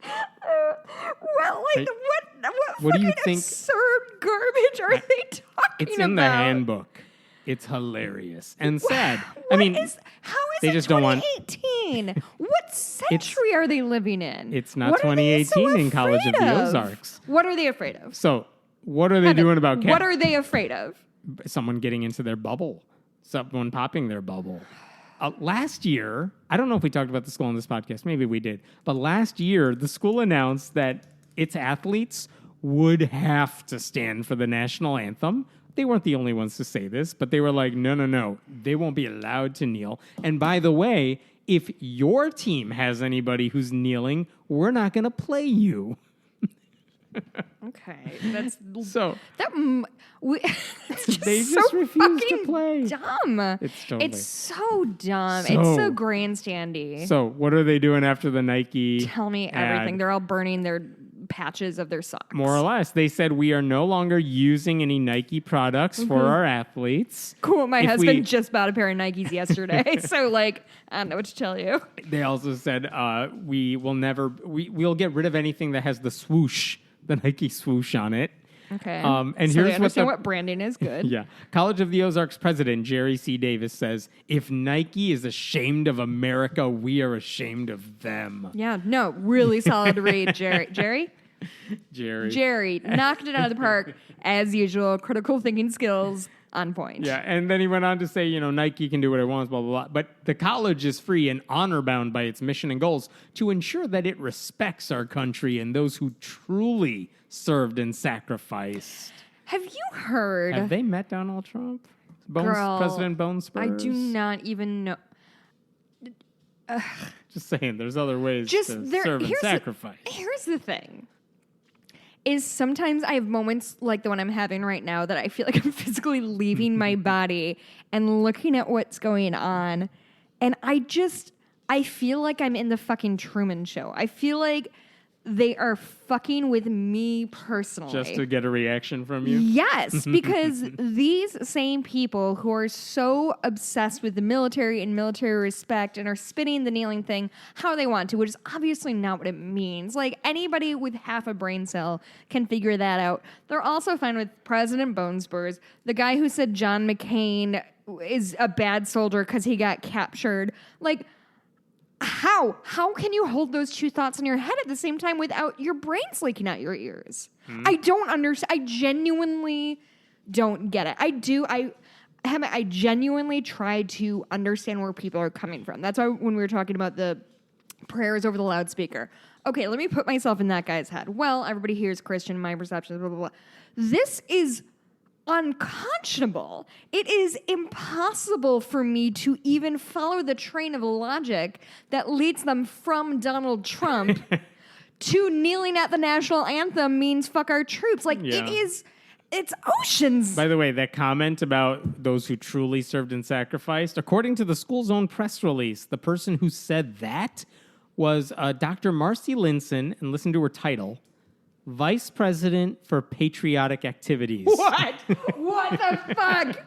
Well, like, What do you fucking think- absurd garbage are they talking about? It's in the handbook. It's hilarious and sad. I mean, how is they it just don't want- 2018? What century are they living in? It's not What are they 2018 so in College of afraid the of? Ozarks. What are they afraid of? So, what are they doing about What are they afraid of? someone getting into their bubble? Someone popping their bubble. Last year, I don't know if we talked about the school on this podcast. Maybe we did. But last year, the school announced that its athletes would have to stand for the national anthem. They weren't the only ones to say this, but they were like, no. They won't be allowed to kneel. And by the way, if your team has anybody who's kneeling, we're not going to play you. Okay, that's So it's just they so just refuse to fucking play. dumb. It's totally- It's so dumb. So- It's so grandstandy. So what are they doing after the Nike? Tell me ad? everything. They're all burning their patches of their socks. More or less. They said we are no longer using any Nike products for our athletes. Cool. My If husband we- just bought a pair of Nikes yesterday, so like I don't know what to tell you. They also said we will never, we'll get rid of anything that has the swoosh, the Nike swoosh on it. Okay. And so here's they what understand what branding is good. Yeah. College of the Ozarks president Jerry C. Davis says, if Nike is ashamed of America, we are ashamed of them. Yeah. No, really solid read, Jerry. Jerry knocked it out of the park as usual. Critical thinking skills on point. Yeah, and then he went on to say, Nike can do what it wants, blah, blah, blah. But the college is free and honor-bound by its mission and goals to ensure that it respects our country and those who truly served and sacrificed. Have you heard? Have they met Donald Trump? Girl, President Bone Spurs? I do not even know. Just saying, there's other ways to serve and sacrifice. Here's the thing. Is sometimes I have moments like the one I'm having right now that I feel like I'm physically leaving my body and looking at what's going on. And I feel like I'm in the fucking Truman Show. I feel like they are fucking with me personally. Just to get a reaction from you? Yes, because these same people who are so obsessed with the military and military respect and are spinning the kneeling thing how they want to, which is obviously not what it means. Like, anybody with half a brain cell can figure that out. They're also fine with President Bone Spurs, the guy who said John McCain is a bad soldier because he got captured. Like, How can you hold those two thoughts in your head at the same time without your brains leaking out your ears? I don't understand. I genuinely don't get it. I genuinely try to understand where people are coming from. That's why when we were talking about the prayers over the loudspeaker, okay, let me put myself in that guy's head. Well, everybody here is Christian, my perception, blah, blah, blah. This is unconscionable. It is impossible for me to even follow the train of logic that leads them from Donald Trump to kneeling at the national anthem means fuck our troops. Like, Yeah. it's oceans. By the way, that comment about those who truly served and sacrificed, according to the school's own press release, the person who said that was Dr. Marcy Linson, and listen to her title, Vice President for Patriotic Activities. What? What the fuck?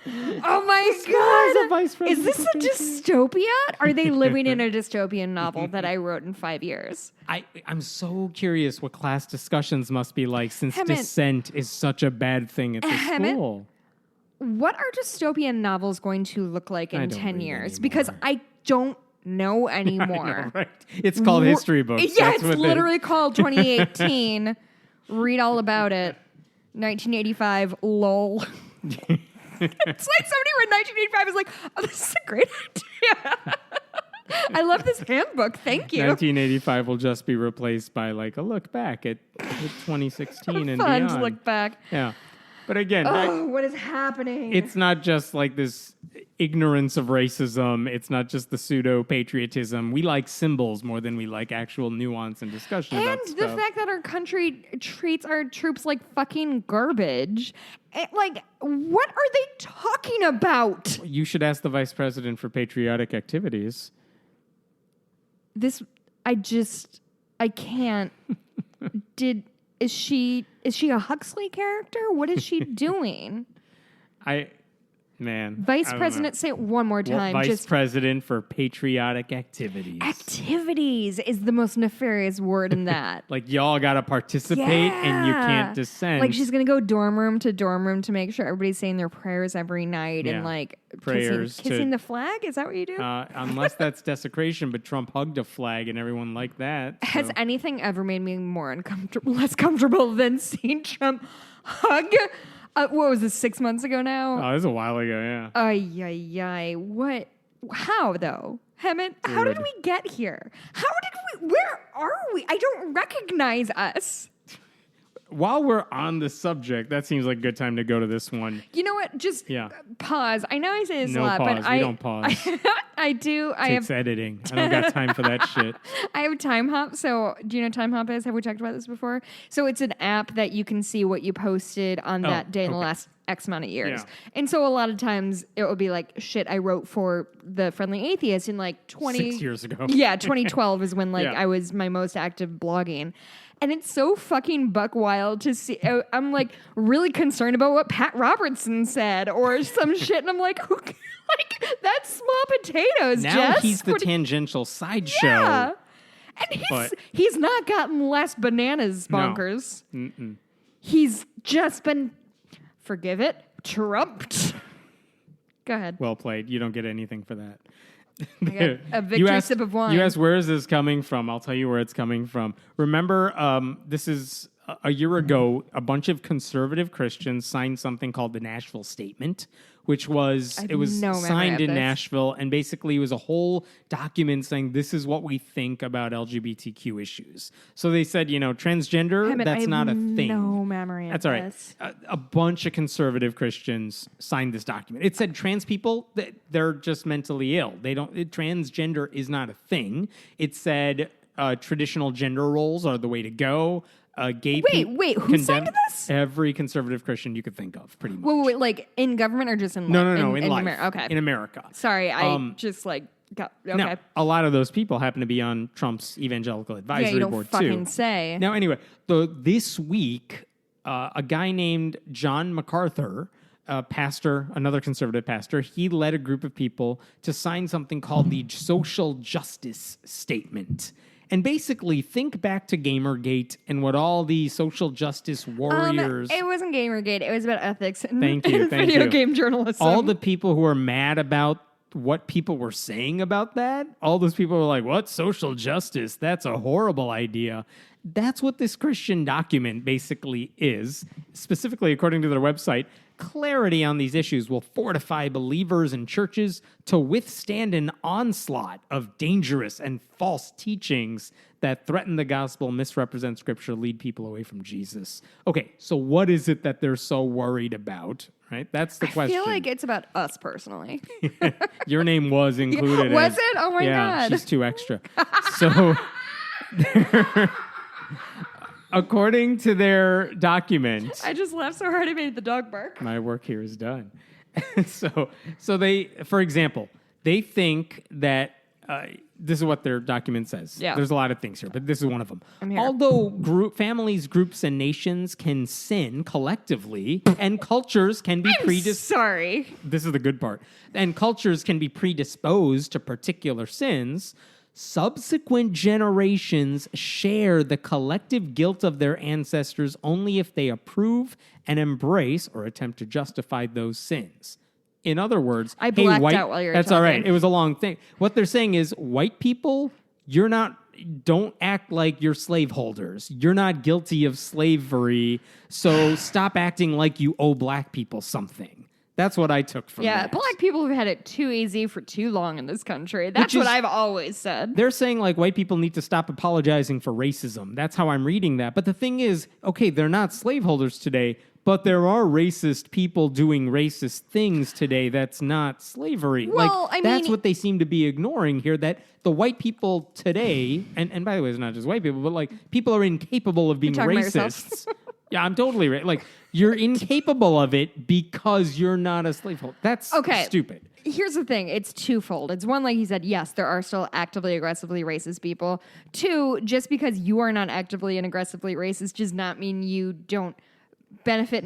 Oh my is a god! vice Is this a president. dystopia? Are they living in a dystopian novel that I wrote in 5 years? I'm so curious what class discussions must be like since Hammett. dissent is such a bad thing at the Hammett. school. What are dystopian novels going to look like I in don't 10 read years? anymore. Because I don't know anymore. I know, right? It's called history books. Yeah, That's it's what they- literally called 2018. Read all about it. 1985, lol. It's like somebody read 1985 is like, oh, this is a great idea. I love this handbook. Thank you. 1985 will just be replaced by like a look back at 2016 and Fun beyond. to look back. Yeah. But again, what is happening? it's not just like this ignorance of racism. It's not just the pseudo-patriotism. We like symbols more than we like actual nuance and discussion about and stuff. the fact that our country treats our troops like fucking garbage. Like, what are they talking about? You should ask the vice president for patriotic activities. I can't. Is she a Huxley character? What is she doing? Vice President, say it one more time. Vice President for patriotic activities. Activities is the most nefarious word in that. Like, y'all got to participate and you can't dissent. Like, she's going to go dorm room to make sure everybody's saying their prayers every night and, like, kissing the flag? Is that what you do? Unless that's desecration, but Trump hugged a flag and everyone liked that. So. Has anything ever made me less comfortable than seeing Trump hug? What was this, 6 months ago now? Oh, this was a while ago, yeah. Ay. What? How, though? Hemant, how did we get here? Where are we? I don't recognize us. While we're on the subject, that seems like a good time to go to this one. You know what? Just pause. I know I say this a lot, pause. but We don't pause. I do. Takes editing. I don't got time for that shit. I have Time Hop. So, do you know what Time Hop is? Have we talked about this before? So, it's an app that you can see what you posted on that day in the last X amount of years. Yeah. And so, a lot of times it will be like, shit, I wrote for the Friendly Atheist in like 6 years ago. Yeah, 2012 is when I was my most active blogging. And it's so fucking buck wild to see. I'm like really concerned about what Pat Robertson said or some shit. And I'm like, like that's small potatoes, now Jess. He's the tangential sideshow. Yeah. And he's not gotten less bananas bonkers. No. He's just been, forgive it, trumped. Go ahead. Well played. You don't get anything for that. I got a victory sip of wine. You asked, where is this coming from? I'll tell you where it's coming from. Remember, this is a year ago, a bunch of conservative Christians signed something called the Nashville Statement, which was signed in Nashville, and basically it was a whole document saying this is what we think about LGBTQ issues. So they said, transgender, that's not a thing. No memory of this. All right. A bunch of conservative Christians signed this document. It said trans people, they're just mentally ill. Transgender is not a thing. It said traditional gender roles are the way to go. Wait, who signed this? Every conservative Christian you could think of, pretty much. Wait, like in government or just in life? No, in life. Okay. In America. Sorry, I just got, okay. Now, a lot of those people happen to be on Trump's evangelical advisory board, too. fucking say. Now, anyway, this week, a guy named John MacArthur, pastor, another conservative pastor, he led a group of people to sign something called the Social Justice Statement. And basically, think back to Gamergate and what all the social justice warriors... It wasn't Gamergate. It was about ethics and video game journalism. All the people who are mad about what people were saying about that, all those people were like, what? Social justice? That's a horrible idea. That's what this Christian document basically is. Specifically, according to their website, clarity on these issues will fortify believers and churches to withstand an onslaught of dangerous and false teachings that threaten the gospel, misrepresent Scripture, lead people away from Jesus. Okay, so what is it that they're so worried about? Right, that's the question. I feel like it's about us personally. Your name was included. Was it? Oh my God. She's too extra. So, according to their document, I just laughed so hard I made the dog bark. My work here is done. So they, for example, they think that this is what their document says. Yeah. There's a lot of things here, but this is one of them. I'm here. Although families, groups, and nations can sin collectively, and cultures can be Sorry. This is the good part. And cultures can be predisposed to particular sins. Subsequent generations share the collective guilt of their ancestors only if they approve and embrace or attempt to justify those sins. In other words, I blacked out while you were That's talking. all right. It was a long thing. What they're saying is, white people, don't act like you're slaveholders. You're not guilty of slavery, so stop acting like you owe black people something. That's what I took from that. Yeah, black people have had it too easy for too long in this country. That's what I've always said. They're saying like white people need to stop apologizing for racism. That's how I'm reading that. But the thing is, okay, they're not slaveholders today, but there are racist people doing racist things today. That's not slavery. Well, I that's mean- what they seem to be ignoring here, that the white people today, and by the way, it's not just white people, but like people are incapable of being talking about yourself. racists. Yeah, I'm totally right. Like, you're incapable of it because you're not a slaveholder. That's stupid. Here's the thing. It's twofold. It's one, like he said, yes, there are still actively, aggressively racist people. Two, just because you are not actively and aggressively racist does not mean you don't benefit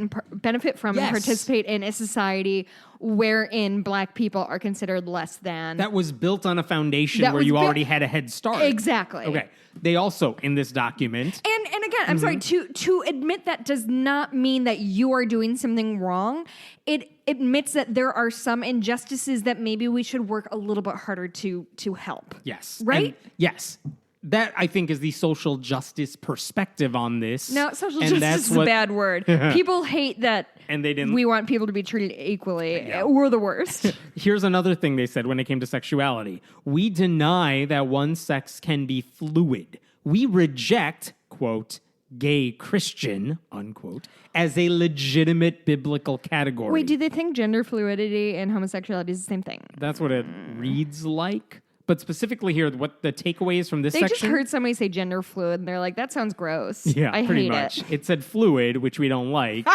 from and participate in a society wherein black people are considered less than. That was built on a foundation where you already had a head start. Exactly. Okay. They also, in this document... And again, I'm sorry, to admit that does not mean that you are doing something wrong. It admits that there are some injustices that maybe we should work a little bit harder to help. Yes. Right? And yes. That, I think, is the social justice perspective on this. No, social justice is a bad word. People hate that and they didn't. We want people to be treated equally. Yeah. We're the worst. Here's another thing they said when it came to sexuality. We deny that one sex can be fluid. We reject, quote, gay Christian, unquote, as a legitimate biblical category. Wait, do they think gender fluidity and homosexuality is the same thing? That's what it reads like. But specifically here, what the takeaway is from this section... They just heard somebody say gender fluid, and they're like, that sounds gross. Yeah, I pretty hate much. it. It said fluid, which we don't like.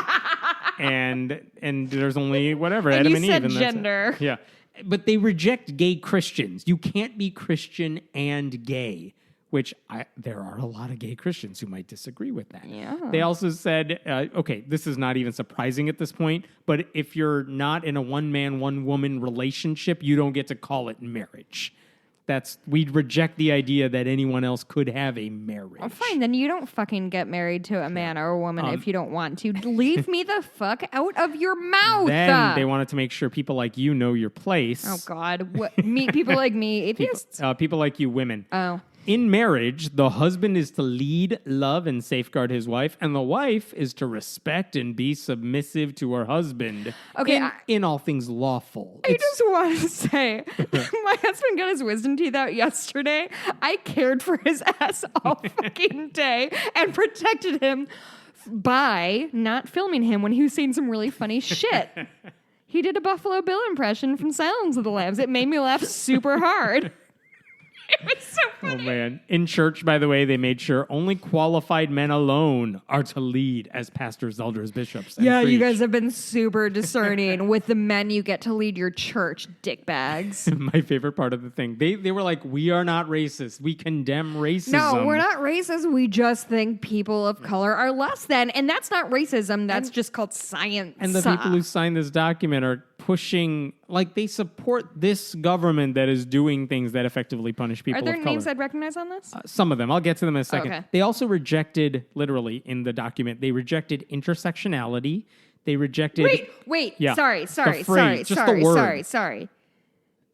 and there's only whatever, and Adam you and said Eve. And gender. That's it. Yeah. But they reject gay Christians. You can't be Christian and gay, which there are a lot of gay Christians who might disagree with that. Yeah. They also said, okay, this is not even surprising at this point, but if you're not in a one-man, one-woman relationship, you don't get to call it marriage. We'd reject the idea that anyone else could have a marriage. Oh, fine, then you don't fucking get married to a man or a woman if you don't want to. Leave me the fuck out of your mouth. Then they wanted to make sure people like you know your place. Oh, God. Meet people like me, atheists? People like you, women. Oh. In marriage, the husband is to lead, love, and safeguard his wife, and the wife is to respect and be submissive to her husband. Okay, in all things lawful. I just want to say, my husband got his wisdom teeth out yesterday. I cared for his ass all fucking day and protected him by not filming him when he was saying some really funny shit. He did a Buffalo Bill impression from Silence of the Lambs. It made me laugh super hard. It was so funny. Oh, man. In church, by the way, they made sure only qualified men alone are to lead as pastors, elders, bishops, and Yeah, you preach. guys have been super discerning with the men you get to lead your church, dickbags. My favorite part of the thing. They were like, we are not racist. We condemn racism. No, we're not racist. We just think people of color are less than. And that's not racism. That's just called science. And the people who signed this document are pushing, like, they support this government that is doing things that effectively punish people Are there of color. names I'd recognize on this? Some of them. I'll get to them in a second. Okay. They also rejected, literally, in the document, they rejected intersectionality. They rejected... Wait. Yeah. Sorry. The phrase, just the word.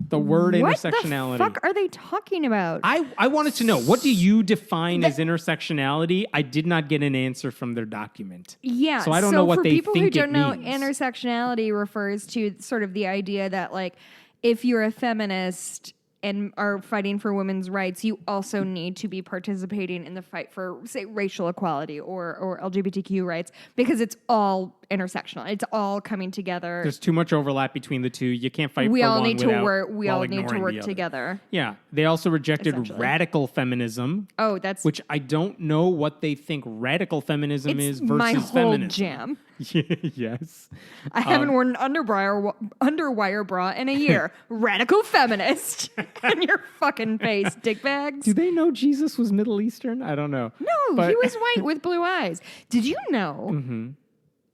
The word What intersectionality. the fuck are they talking about? I wanted to know, what do you define as intersectionality? I did not get an answer from their document. Yeah. So I don't know what for they people think who don't it know, means. intersectionality refers to sort of the idea that, like, if you're a feminist and are fighting for women's rights, you also need to be participating in the fight for, say, racial equality or LGBTQ rights, because it's all intersectional. It's all coming together. There's too much overlap between the two. You can't fight We for all one need to without work. We while all need to ignoring work the other. together. Yeah. They also rejected Essentially. radical feminism. Oh, that's which I don't know what they think radical feminism it's is versus my whole feminism. jam. Yes. I haven't worn an underwire bra in a year. Radical feminist. In your fucking face, dickbags. Do they know Jesus was Middle Eastern? I don't know. No, But- he was white with blue eyes. Did you know?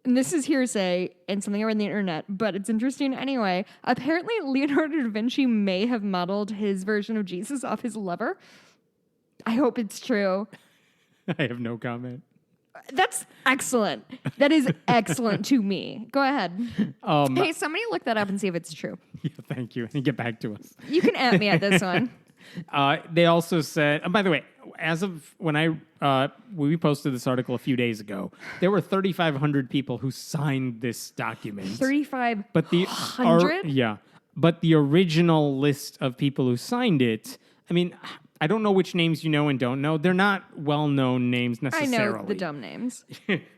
And this is hearsay and something I read on the internet, but it's interesting anyway. Apparently, Leonardo da Vinci may have modeled his version of Jesus off his lover. I hope it's true. I have no comment. That's excellent. That is excellent to me. Go ahead. Hey, somebody look that up and see if it's true. Yeah, thank you. And get back to us. You can at me at this one. They also said, by the way, as of when we posted this article a few days ago, there were 3,500 people who signed this document. 3,500? But the original list of people who signed it, I mean, I don't know which names you know and don't know. They're not well-known names I necessarily. know the dumb names.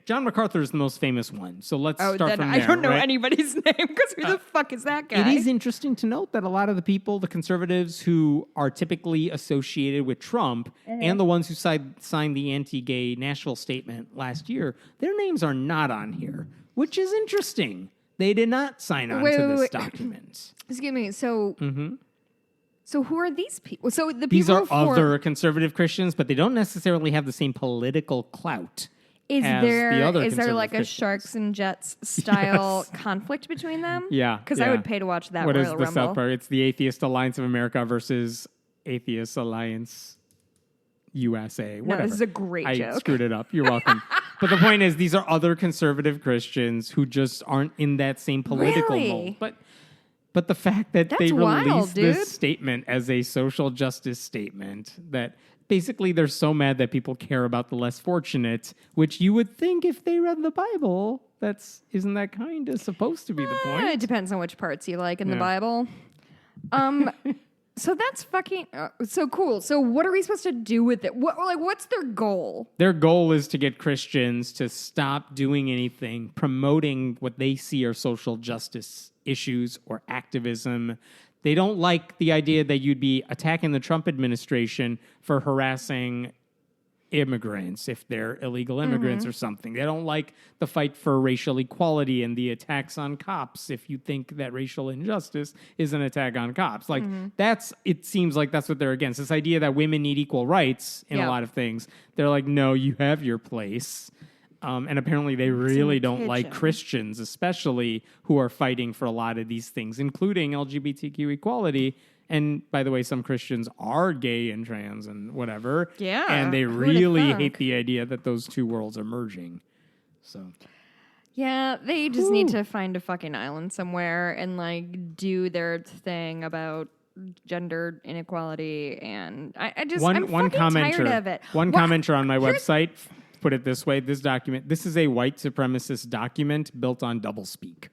John MacArthur is the most famous one. So let's start then from I there. don't know right? anybody's name because who the fuck is that guy? It is interesting to note that a lot of the people, the conservatives who are typically associated with Trump and the ones who signed the anti-gay national statement last year, their names are not on here, which is interesting. They did not sign on to this document. Excuse me. So, so who are these people? So the people These are who other conservative Christians, but they don't necessarily have the same political clout. Is as there the other is there conservative like a Christians. Sharks and Jets style conflict between them? Yeah, because yeah. I would pay to watch that What is Royal the Rumble. South Park? It's the Atheist Alliance of America versus Atheist Alliance USA. Whatever. this is a great I joke. screwed it up. You're welcome. But the point is, these are other conservative Christians who just aren't in that same political Really? mold. But the fact that they That's wild, released dude. this statement as a social justice statement, that basically they're so mad that people care about the less fortunate, which you would think if they read the Bible, isn't that kind of supposed to be the point? It depends on which parts you like in the Yeah. Bible. So that's fucking so cool. So what are we supposed to do with it? What's their goal? Their goal is to get Christians to stop doing anything promoting what they see are social justice issues or activism. They don't like the idea that you'd be attacking the Trump administration for harassing immigrants if they're illegal immigrants or something. They don't like the fight for racial equality and the attacks on cops if you think that racial injustice is an attack on cops. Like it seems like that's what they're against. This idea that women need equal rights in a lot of things. They're like, no, you have your place. And apparently they really don't like kitchen. Christians, especially who are fighting for a lot of these things, including LGBTQ equality. And by the way, some Christians are gay and trans and whatever. Yeah, And they who'da really thunk? hate the idea that those two worlds are merging. So Yeah, they just need to find a fucking island somewhere and like do their thing about gender inequality. And I'm one fucking commenter, tired of it. One What- commenter on my here's- website put it this way: this is a white supremacist document built on doublespeak.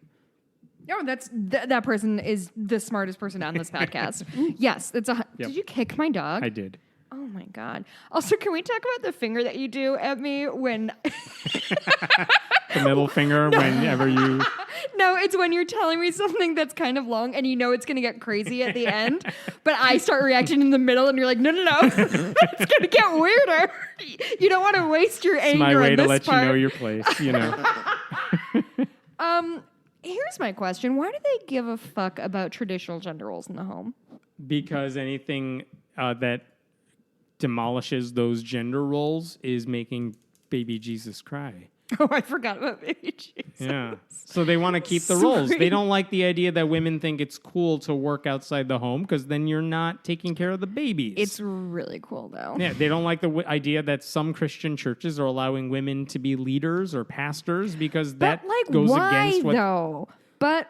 No, that person is the smartest person on this podcast. Yes, it's a. Yep. Did you kick my dog? I did. Oh my god. Also, can we talk about the finger that you do at me when? The middle finger whenever you. No, it's when you're telling me something that's kind of long and you know it's going to get crazy at the end, but I start reacting in the middle and you're like, no, it's going to get weirder. You don't want to waste your anger It's my way on to this let part. you know your place. You know. Here's my question. Why do they give a fuck about traditional gender roles in the home? Because anything that demolishes those gender roles is making baby Jesus cry. Oh, I forgot about baby Jesus. Yeah. So they want to keep the roles. Sorry. They don't like the idea that women think it's cool to work outside the home because then you're not taking care of the babies. It's really cool, though. Yeah, they don't like the idea that some Christian churches are allowing women to be leaders or pastors because that But, like, goes why, against what... though? But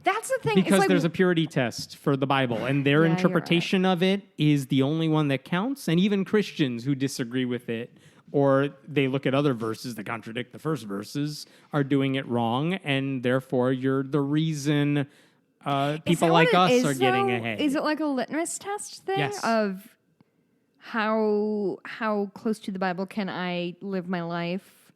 that's the thing. Because it's like, there's a purity test for the Bible, and their Yeah, you're interpretation of it is the only one that counts. And even Christians who disagree with it, or they look at other verses that contradict the first verses, are doing it wrong, and therefore you're the reason Is people that like what us it is, are getting though? ahead. Is it like a litmus test thing Yes. of how close to the Bible can I live my life,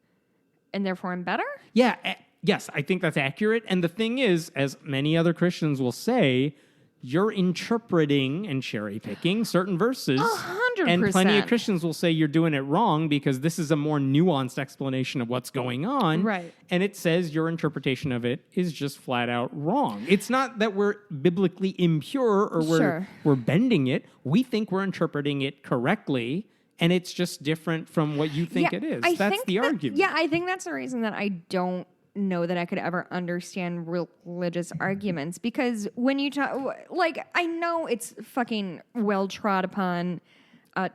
and therefore I'm better? Yeah, yes, I think that's accurate. And the thing is, as many other Christians will say, you're interpreting and cherry picking certain verses. 100%. And plenty of Christians will say you're doing it wrong because this is a more nuanced explanation of what's going on. Right. And it says your interpretation of it is just flat out wrong. It's not that we're biblically impure or Sure. we're bending it. We think we're interpreting it correctly. And it's just different from what you think it is. I That's think the argument. Yeah, I think that's the reason that I don't know that I could ever understand religious arguments, because when you talk, like, I know it's fucking well trod upon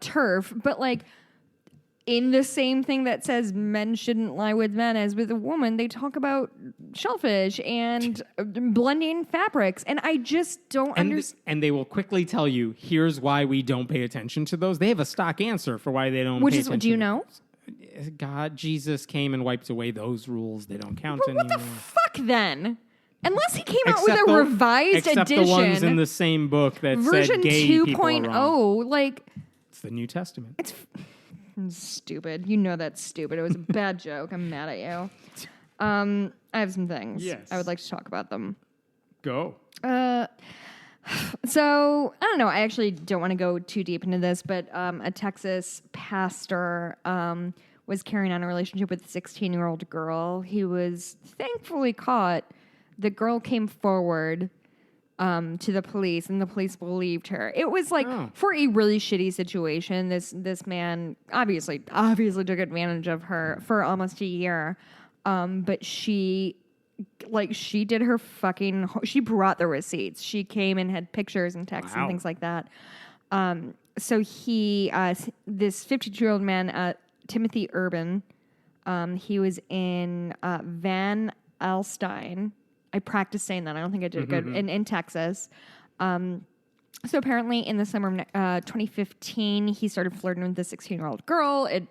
turf, but like in the same thing that says men shouldn't lie with men as with a woman, they talk about shellfish and blending fabrics, and I just don't understand. And they will quickly tell you, here's why we don't pay attention to those. They have a stock answer for why they don't Which pay is, attention do you to know? those. God, Jesus came and wiped away those rules. They don't count But what anymore. the fuck then? Unless he came out with Except a revised except edition. the ones in the same book that version said gay people are wrong. 2.0, like It's the New Testament. It's stupid. You know that's stupid. It was a bad joke. I'm mad at you. I have some things. Yes. I would like to talk about them. Go. So, I don't know. I actually don't want to go too deep into this, but a Texas pastor was carrying on a relationship with a 16-year-old girl. He was thankfully caught. The girl came forward to the police, and the police believed her. It was like, for a really shitty situation, this man obviously took advantage of her for almost a year. But she did her she brought the receipts. She came and had pictures and texts and things like that. So he, this 52-year-old man, Timothy Urban, he was in Van Alstyne. I practiced saying that. I don't think I did it good. In Texas. So apparently in the summer of 2015, he started flirting with this 16-year-old girl. It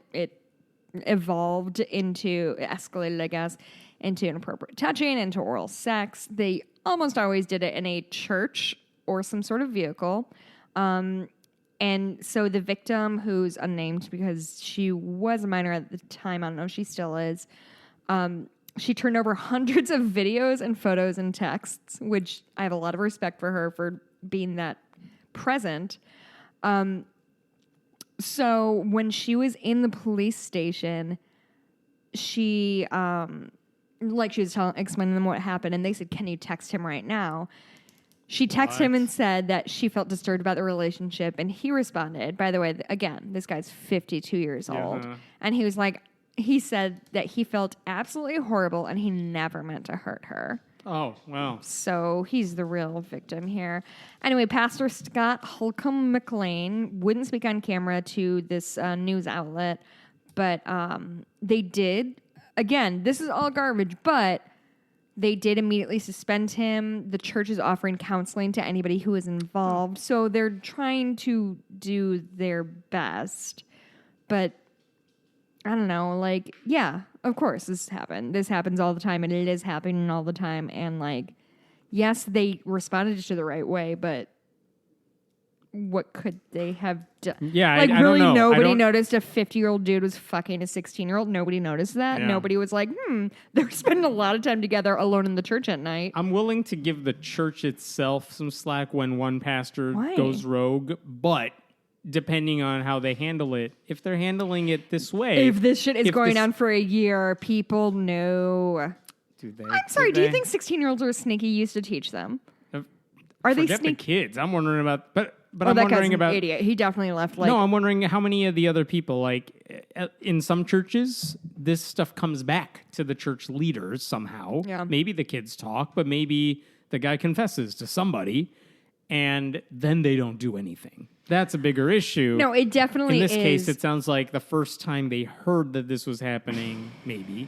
escalated, I guess, into inappropriate touching, into oral sex. They almost always did it in a church or some sort of vehicle. And so the victim, who's unnamed because she was a minor at the time, I don't know if she still is, she turned over hundreds of videos and photos and texts, which I have a lot of respect for her for being that present. So when she was in the police station, she was explaining them what happened, and they said, "Can you text him right now?" She texted him and said that she felt disturbed about the relationship, and he responded. By the way, again, this guy's 52 years old, and he was like, he said that he felt absolutely horrible, and he never meant to hurt her. Oh, wow. So he's the real victim here. Anyway, Pastor Scott Holcomb McLean wouldn't speak on camera to this news outlet, but they did. Again, this is all garbage, but they did immediately suspend him. The church is offering counseling to anybody who is involved. So they're trying to do their best. But I don't know, like, yeah, of course this happened. This happens all the time, and it is happening all the time. And, like, yes, they responded to the right way, but what could they have done? Yeah, like, I really don't know. nobody noticed a 50-year-old dude was fucking a 16-year-old. Nobody noticed that. Yeah. Nobody was like, they're spending a lot of time together alone in the church at night. I'm willing to give the church itself some slack when one pastor Why? goes rogue, but depending on how they handle it, if they're handling it this way... If this shit is going on for a year, people know. I'm sorry, do you think 16-year-olds are sneaky? You used to teach them. Are they Forget the kids. I'm wondering about... But I'm that wondering guy's about... An idiot. He definitely left, like... No, I'm wondering how many of the other people, like, in some churches, this stuff comes back to the church leaders somehow. Yeah. Maybe the kids talk, but maybe the guy confesses to somebody, and then they don't do anything. That's a bigger issue. No, it definitely is. In this case, it sounds like the first time they heard that this was happening, maybe,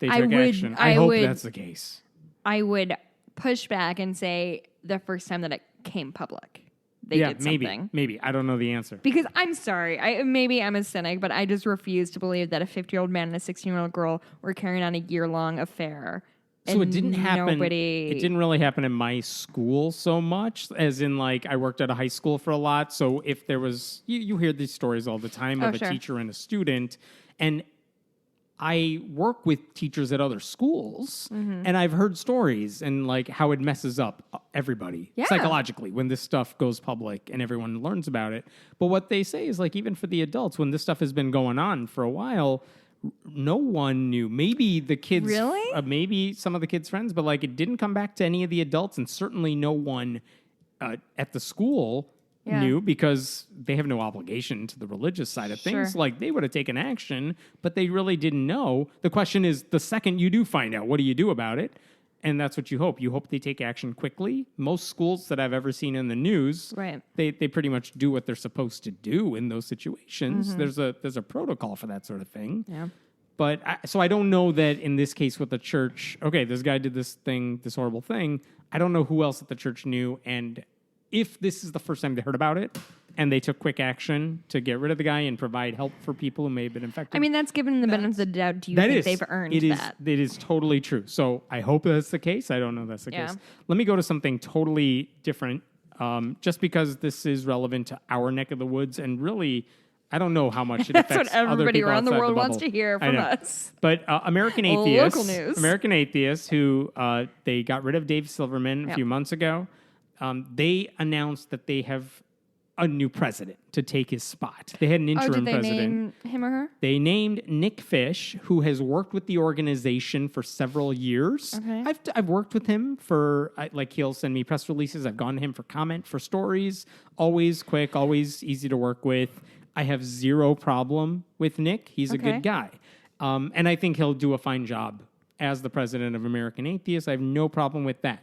they took action. I hope that's the case. I would push back and say the first time that it came public, they did something. Maybe. I don't know the answer. Because I'm sorry, maybe I'm a cynic, but I just refuse to believe that a 50-year-old man and a 16-year-old girl were carrying on a year-long affair. So it didn't happen. It didn't really happen in my school so much, as in, like, I worked at a high school for a lot. So if there was, you hear these stories all the time of a teacher and a student, and I work with teachers at other schools, and I've heard stories and, like, how it messes up everybody psychologically when this stuff goes public and everyone learns about it. But what they say is, like, even for the adults, when this stuff has been going on for a while, no one knew. Maybe the kids, really? Maybe some of the kids' friends, but, like, it didn't come back to any of the adults, and certainly no one at the school knew, because they have no obligation to the religious side of things. Sure. Like, they would have taken action, but they really didn't know. The question is, the second you do find out, what do you do about it? And that's what you hope. You hope they take action quickly. Most schools that I've ever seen in the news, they pretty much do what they're supposed to do in those situations. There's a protocol for that sort of thing. Yeah. But so I don't know that in this case with the church, okay, this guy did this thing, this horrible thing. I don't know who else at the church knew. And if this is the first time they heard about it and they took quick action to get rid of the guy and provide help for people who may have been infected. I mean, that's given the benefit of the doubt. Do you think they've earned that? It is totally true. So I hope that's the case. I don't know if that's the case. Let me go to something totally different. just because this is relevant to our neck of the woods, and really, I don't know how much it That's affects what everybody other people around the outside world wants bubble. to hear I from know. us. But American Local Atheists, news. American Atheists, who they got rid of Dave Silverman a Yep. few months ago, they announced that they have a new president to take his spot. They had an interim did they president. name him or her? They named Nick Fish, who has worked with the organization for several years. Okay. I've worked with him for, like, he'll send me press releases. I've gone to him for comment, for stories. Always quick, always easy to work with. I have zero problem with Nick. He's a Okay. good guy. And I think he'll do a fine job as the president of American Atheists. I have no problem with that.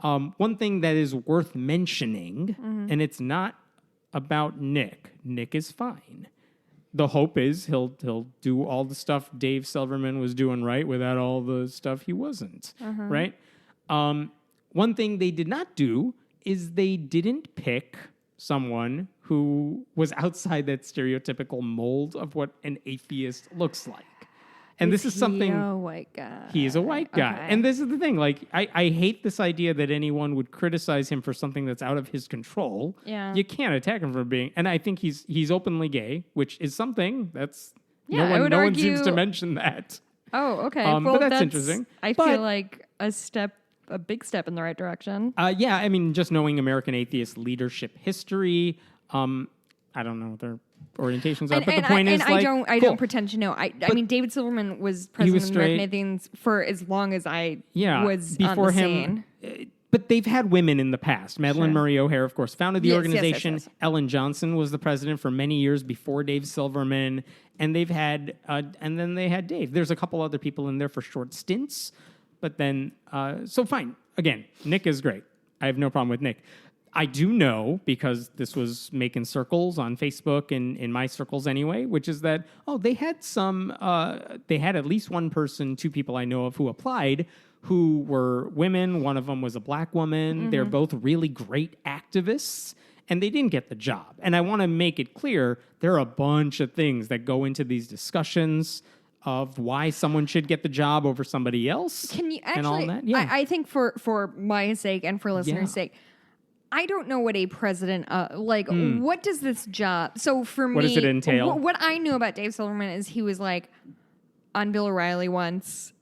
One thing that is worth mentioning, and it's not about Nick. Nick is fine. The hope is he'll do all the stuff Dave Silverman was doing right without all the stuff he wasn't, right? One thing they did not do is they didn't pick someone who was outside that stereotypical mold of what an atheist looks like. And this is something... a white guy? He is a white guy. Okay. And this is the thing. Like, I hate this idea that anyone would criticize him for something that's out of his control. Yeah. You can't attack him for being... And I think he's openly gay, which is something that's... Yeah, no I one, would no one seems to argue- mention that. Oh, okay. But well, that's interesting. I But- feel like a big step in the right direction. Yeah, I mean, just knowing American Atheist leadership history, I don't know what their orientations are, but the point is, like, I cool. don't pretend to know. I mean, David Silverman was He was president of American straight. Atheists for as long as I Yeah, was before on the him. scene. But they've had women in the past. Madeline Sure. Murray O'Hare, of course, founded the Yes, organization. yes. Ellen Johnson was the president for many years before Dave Silverman. And they've had, and then they had Dave. There's a couple other people in there for short stints. But then, so fine. Again, Nick is great. I have no problem with Nick. I do know, because this was making circles on Facebook and in my circles anyway, which is that, they had they had at least one person, two people I know of who applied who were women. One of them was a black woman. They're both really great activists, and they didn't get the job. And I want to make it clear, there are a bunch of things that go into these discussions of why someone should get the job over somebody else. Can you and all actually? that? Yeah. I think for my sake and for listeners' Yeah. sake, I don't know what a president what does this job? So for me, What does it entail? What I knew about Dave Silverman is he was like on Bill O'Reilly once,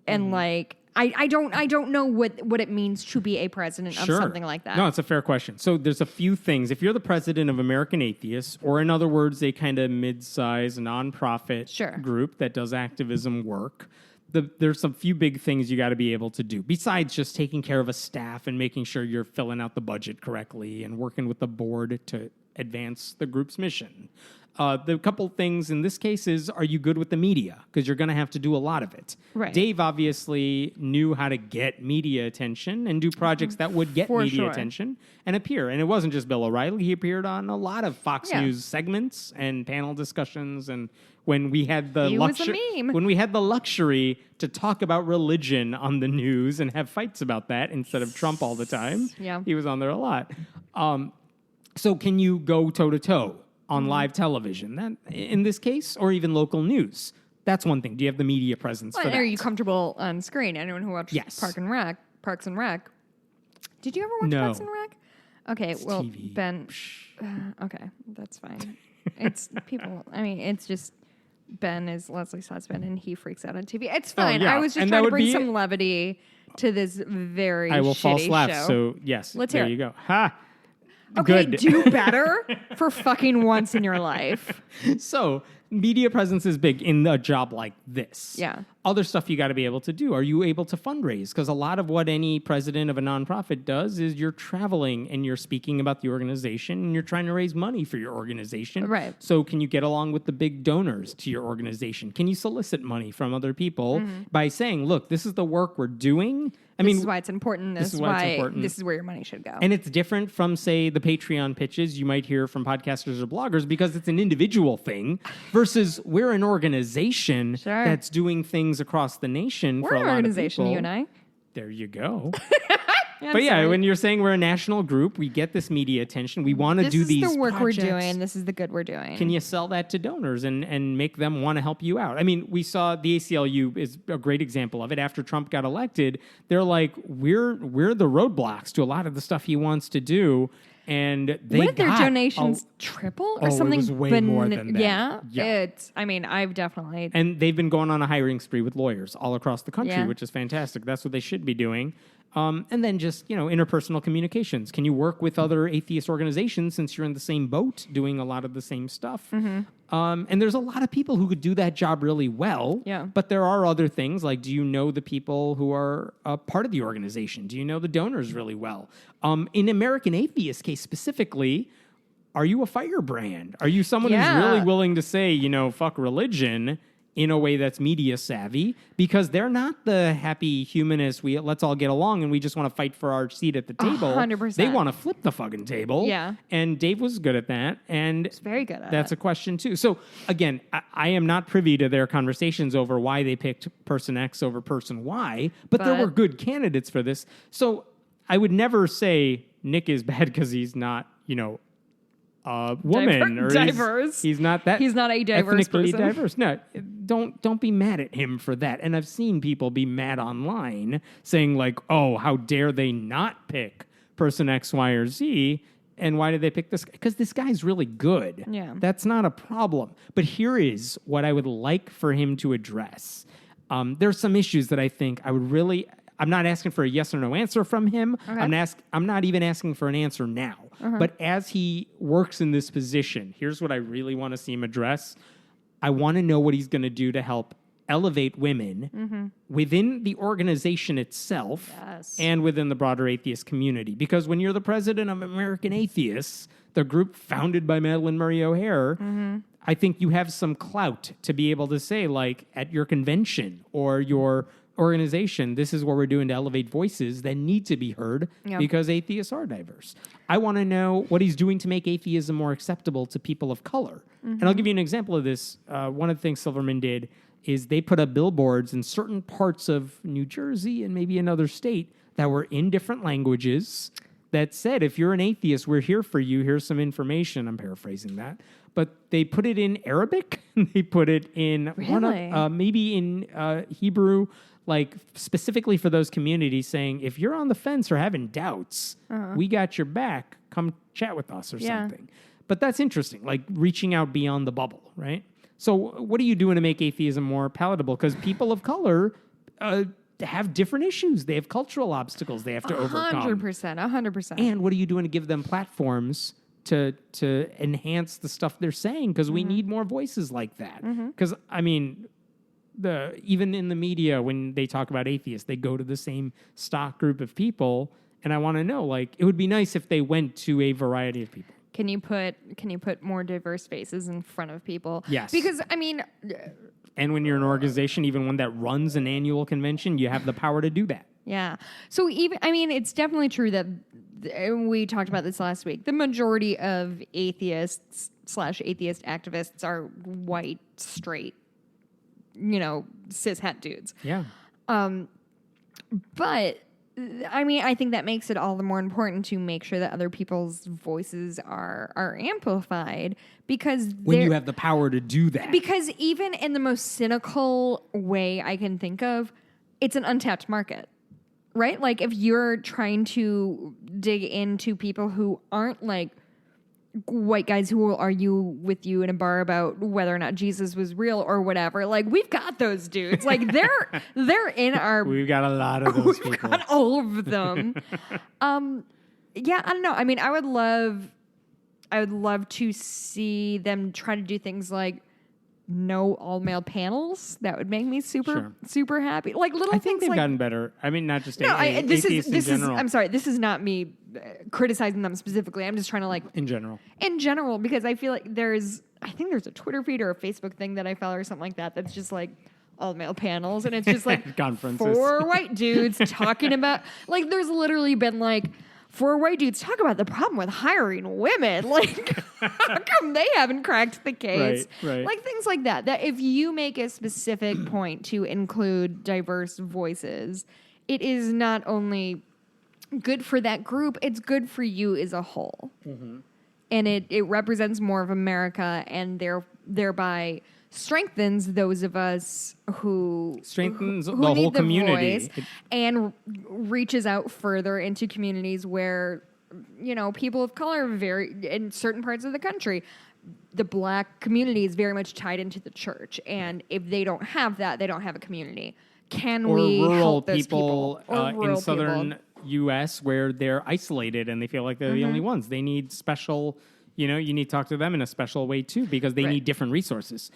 and like I don't know what it means to be a president of something like that. No, it's a fair question. So there's a few things. If you're the president of American Atheists, or in other words, a kind of mid-sized nonprofit Sure. group that does activism work, there's a few big things you got to be able to do, besides just taking care of a staff and making sure you're filling out the budget correctly and working with the board to advance the group's mission. The couple things in this case is, are you good with the media? Because you're going to have to do a lot of it. Right. Dave obviously knew how to get media attention and do projects that would get For media sure. attention and appear. And it wasn't just Bill O'Reilly. He appeared on a lot of Fox Yeah. News segments and panel discussions. And when we had the He was a luxury, meme. when we had the luxury to talk about religion on the news and have fights about that instead of Trump all the time, Yeah. he was on there a lot. So can you go toe-to-toe on live television? That, in this case, or even local news? That's one thing. Do you have the media presence for that? Are you comfortable on screen? Anyone who watched Yes. Parks and Rec. Did you ever watch No. Parks and Rec? Okay, well, TV. Ben. Okay, that's fine. It's people. I mean, it's just Ben is Leslie's husband, and he freaks out on TV. It's fine. yeah. I was just And trying that to would bring be- some levity to this very I will shitty false laugh. show. So yes, Let's there hear it. you go. Ha. Okay, Good. do better for fucking once in your life. So media presence is big in a job like this. Yeah. Other stuff you got to be able to do. Are you able to fundraise? Because a lot of what any president of a nonprofit does is you're traveling and you're speaking about the organization and you're trying to raise money for your organization. Right. So can you get along with the big donors to your organization? Can you solicit money from other people by saying, look, this is the work we're doing? I mean, This is why it's important. This is why it's why important. this is where your money should go. and it's different from, say, the Patreon pitches you might hear from podcasters or bloggers because it's an individual thing versus we're an organization Sure. that's doing things across the nation We're for a an lot organization, of people. you and I. There you go. But yeah, when you're saying we're a national group, we get this media attention. We want to do these This is the work projects. we're doing. This is the good we're doing. Can you sell that to donors and make them want to help you out? I mean, we saw the ACLU is a great example of it. After Trump got elected, they're like, we're the roadblocks to a lot of the stuff he wants to do. And they Wouldn't their donations triple or something? It was way more than that. Yeah. Yeah. I've definitely. And they've been going on a hiring spree with lawyers all across the country, Yeah. which is fantastic. That's what they should be doing. And then just, interpersonal communications. Can you work with other atheist organizations since you're in the same boat doing a lot of the same stuff? Mm-hmm. And there's a lot of people who could do that job really well. Yeah. But there are other things like, do you know the people who are a part of the organization? Do you know the donors really well? In American Atheist case specifically, are you a firebrand? Are you someone who's really willing to say, fuck religion in a way that's media savvy? Because they're not the happy humanists, let's all get along and we just want to fight for our seat at the table. 100%. They want to flip the fucking table. Yeah. And Dave was good at that. And He's very good at that's it. a question too. So again, I am not privy to their conversations over why they picked person X over person Y, but there were good candidates for this. So I would never say Nick is bad because he's not, a woman or diverse. He's not that. He's not a diverse ethnically person. diverse. No, don't be mad at him for that. And I've seen people be mad online saying like, "Oh, how dare they not pick person X, Y, or Z?" And why did they pick this guy? Because this guy's really good. Yeah. That's not a problem. But here is what I would like for him to address. There's some issues that I think I would really... I'm not asking for a yes or no answer from him. Okay. I'm not even asking for an answer now. But as he works in this position, here's what I really want to see him address. I want to know what he's going to do to help elevate women within the organization itself and within the broader atheist community. Because when you're the president of American Atheists, the group founded by Madalyn Murray O'Hair, I think you have some clout to be able to say, like, at your convention or your organization, this is what we're doing to elevate voices that need to be heard because atheists are diverse. I want to know what he's doing to make atheism more acceptable to people of color. And I'll give you an example of this. One of the things Silverman did is they put up billboards in certain parts of New Jersey and maybe another state that were in different languages that said, if you're an atheist, we're here for you. Here's some information. I'm paraphrasing that. But they put it in Arabic. They put it in maybe in Hebrew, like specifically for those communities, saying, if you're on the fence or having doubts, we got your back. Come chat with us or something. But that's interesting, like reaching out beyond the bubble, right? So what are you doing to make atheism more palatable? Because people of color have different issues. They have cultural obstacles they have to overcome. 100%. And what are you doing to give them platforms to enhance the stuff they're saying? Because we need more voices like that. Because, I mean, even in the media, when they talk about atheists, they go to the same stock group of people. And I want to know, like, it would be nice if they went to a variety of people. Can you put more diverse faces in front of people? Yes. Because, I mean... And when you're an organization, even one that runs an annual convention, you have the power to do that. Yeah. So it's definitely true that we talked about this last week. The majority of atheists / atheist activists are white, straight, cis het dudes. Yeah. But I think that makes it all the more important to make sure that other people's voices are amplified because when you have the power to do that. Because even in the most cynical way I can think of, it's an untapped market, right? Like if you're trying to dig into people who aren't like white guys who will argue with you in a bar about whether or not Jesus was real or whatever. Like we've got those dudes. Like they're in our. We've got a lot of those people. Got all of them. Yeah, I don't know. I mean, I would love to see them try to do things like no all male panels. That would make me super happy. Like little I things. think they've like, gotten better. I mean, not just this atheists in general. I'm sorry. This is not me criticizing them specifically. I'm just trying to like in general, because I feel like I think there's a Twitter feed or a Facebook thing that I follow or something like that. That's just like all male panels, and it's just like conferences. 4 white dudes talking about like. There's literally been like 4 white dudes talk about the problem with hiring women. Like, how come they haven't cracked the case? Right. Like things like that. That if you make a specific point to include diverse voices, it is not only good for that group. It's good for you as a whole. And it represents more of America, and thereby strengthens those of us who Strengthens who the whole need community. voice, and reaches out further into communities where, people of color in certain parts of the country. The black community is very much tied into the church, and if they don't have that, they don't have a community. Can Or we rural help those people Or in rural southern people. U.S. where they're isolated and they feel like they're the only ones. They need special, you need to talk to them in a special way too, because they need different resources.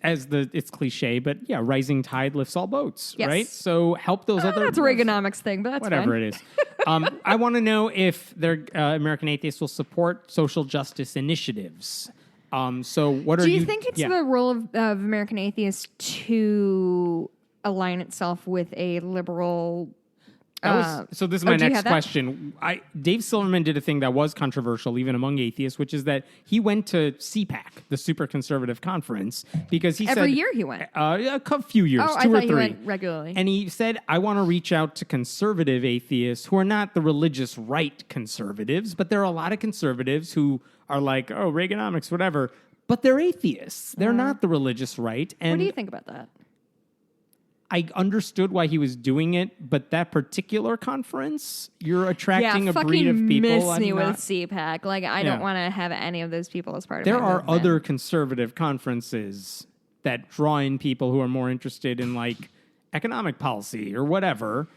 It's cliche, but yeah, rising tide lifts all boats, Yes. right? So help those other. That's a Reaganomics thing, but that's whatever fine. it is. I want to know if their American Atheists will support social justice initiatives. So what Do you think it's the role of American Atheists to align itself with a liberal? So this is my do you next have that? question. Dave Silverman did a thing that was controversial even among atheists, which is that he went to CPAC, the super conservative conference, because he said Every year he went. A few years, Oh, I two or thought three. he went regularly. And he said, I want to reach out to conservative atheists who are not the religious right conservatives, but there are a lot of conservatives who are like, oh, Reaganomics, whatever, but they're atheists. They're not the religious right. And What do you think about that? I understood why he was doing it, but that particular conference, you're attracting a breed of people. Miss me with CPAC. Like, I don't want to have any of those people as part of There my are movement. other conservative conferences that draw in people who are more interested in like economic policy or whatever.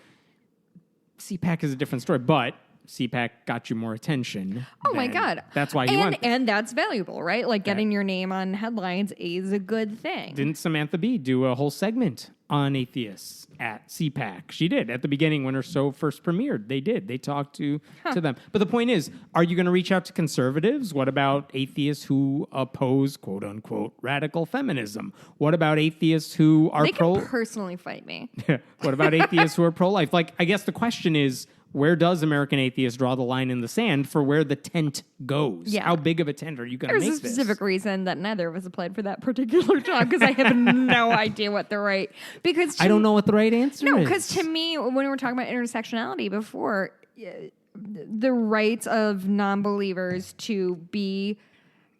CPAC is a different story, but CPAC got you more attention. Oh my God. That's why he went. And that's valuable, right? Like getting your name on headlines is a good thing. Didn't Samantha Bee do a whole segment on atheists at CPAC? She did. At the beginning when her show first premiered, they did. They talked to them. But the point is, are you going to reach out to conservatives? What about atheists who oppose, quote unquote, radical feminism? What about atheists who are They can personally fight me. What about atheists who are pro-life? Like, I guess the question is, where does American Atheists draw the line in the sand for where the tent goes? Yeah. How big of a tent are you going to There's make a this? specific reason that neither of us applied for that particular job because I have no idea what the right. Because I don't know what the right answer is. No, because to me, when we were talking about intersectionality before, the rights of non-believers to be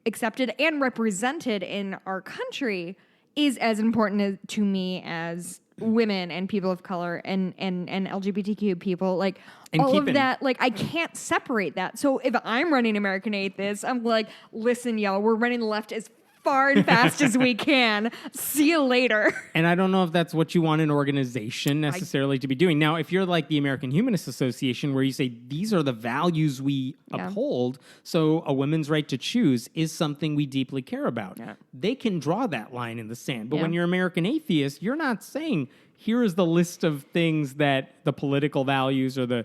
accepted and represented in our country is as important to me as women and people of color and LGBTQ people, like And all keeping- of that. Like, I can't separate that. So if I'm running American Atheists, I'm like, listen, y'all, we're running left as far and fast as we can. See you later. And I don't know if that's what you want an organization necessarily to be doing. Now, if you're like the American Humanist Association, where you say these are the values we uphold, so a woman's right to choose is something we deeply care about. Yeah. They can draw that line in the sand. But Yeah. when you're American Atheist, you're not saying, here is the list of things that the political values or the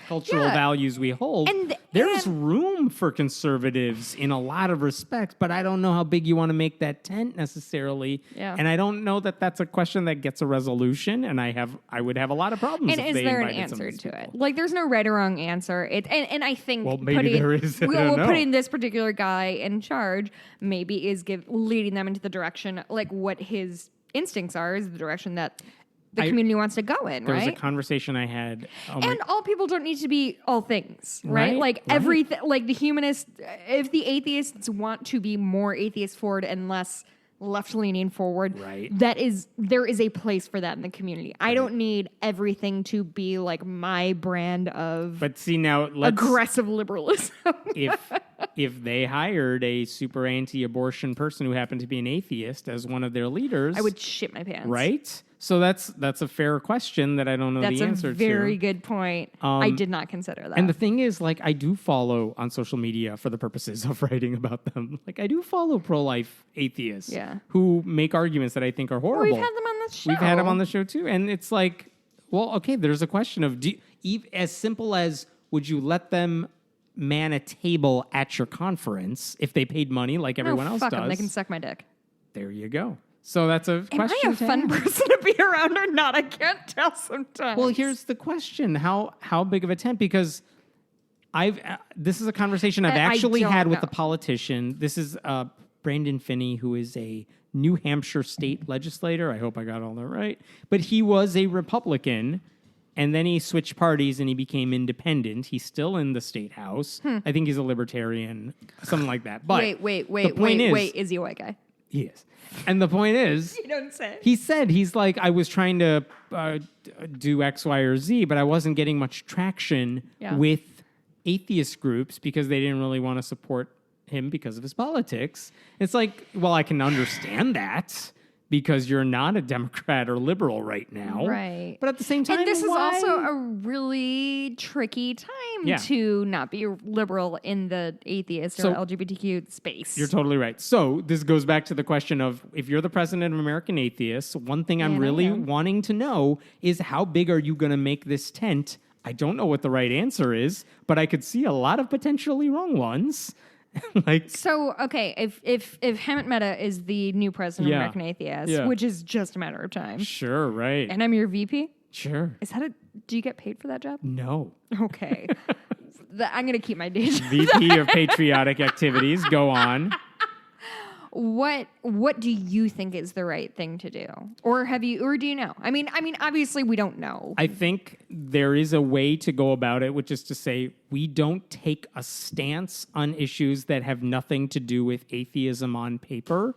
cultural Yeah. values we hold. And- There's room for conservatives in a lot of respects, but I don't know how big you want to make that tent necessarily. Yeah. And I don't know that that's a question that gets a resolution, and I would have a lot of problems. And if is they there an invited some of answer these to it? people. Like, there's no right or wrong answer. And I think Well, maybe there is. I don't know. putting this particular guy in charge maybe is leading them into the direction, like what his instincts are, is the direction that the community wants to go in, There was a right? conversation I had. And all people don't need to be all things, right? Right, Like right. everything, like the humanists, if the atheists want to be more atheist forward and less left leaning forward, Right. there is a place for that in the community. I don't need everything to be like my brand of But see, now let's aggressive liberalism. if they hired a super anti-abortion person who happened to be an atheist as one of their leaders, I would shit my pants. right? So that's a fair question that I don't know That's the a answer very to. good point. I did not consider that. And the thing is, like, I do follow on social media for the purposes of writing about them. Like, I do follow pro-life atheists Yeah. who make arguments that I think are horrible. We've had them on the show. We've had them on the show too, and it's like, well, okay, there's a question of as simple as would you let them man a table at your conference if they paid money like everyone else fuck does? 'em. They can suck my dick. There you go. So that's a Am question. I a to fun ask. person to be around or not? I can't tell sometimes. Well, here's the question: how big of a tent? Because this is a conversation I've I actually don't had with know. a politician. This is Brandon Finney, who is a New Hampshire state legislator. I hope I got all that right. But he was a Republican And then he switched parties and he became independent. He's still in the state house. I think he's a libertarian, something like that. But wait, is he a white guy? he is. And the point is, You don't say. he said, he's like, I was trying to do X, Y, or Z, but I wasn't getting much traction with atheist groups because they didn't really want to support him because of his politics. It's like, well, I can understand that because you're not a Democrat or liberal right now. Right. But at the same time, And this is why? also a really tricky time to not be liberal in the atheist or LGBTQ space. You're totally right. So this goes back to the question of, if you're the president of American Atheists, one thing I'm really wanting to know is, how big are you going to make this tent? I don't know what the right answer is, but I could see a lot of potentially wrong ones. So, okay, if Hemant Mehta is the new president of American Atheists, which is just a matter of time. Sure, right. And I'm your VP? Sure. Do you get paid for that job? No. Okay. I'm going to keep my day job. VP of Patriotic Activities. Go on. What do you think is the right thing to do? Or do you know? I mean, obviously we don't know. I think there is a way to go about it, which is to say, we don't take a stance on issues that have nothing to do with atheism on paper,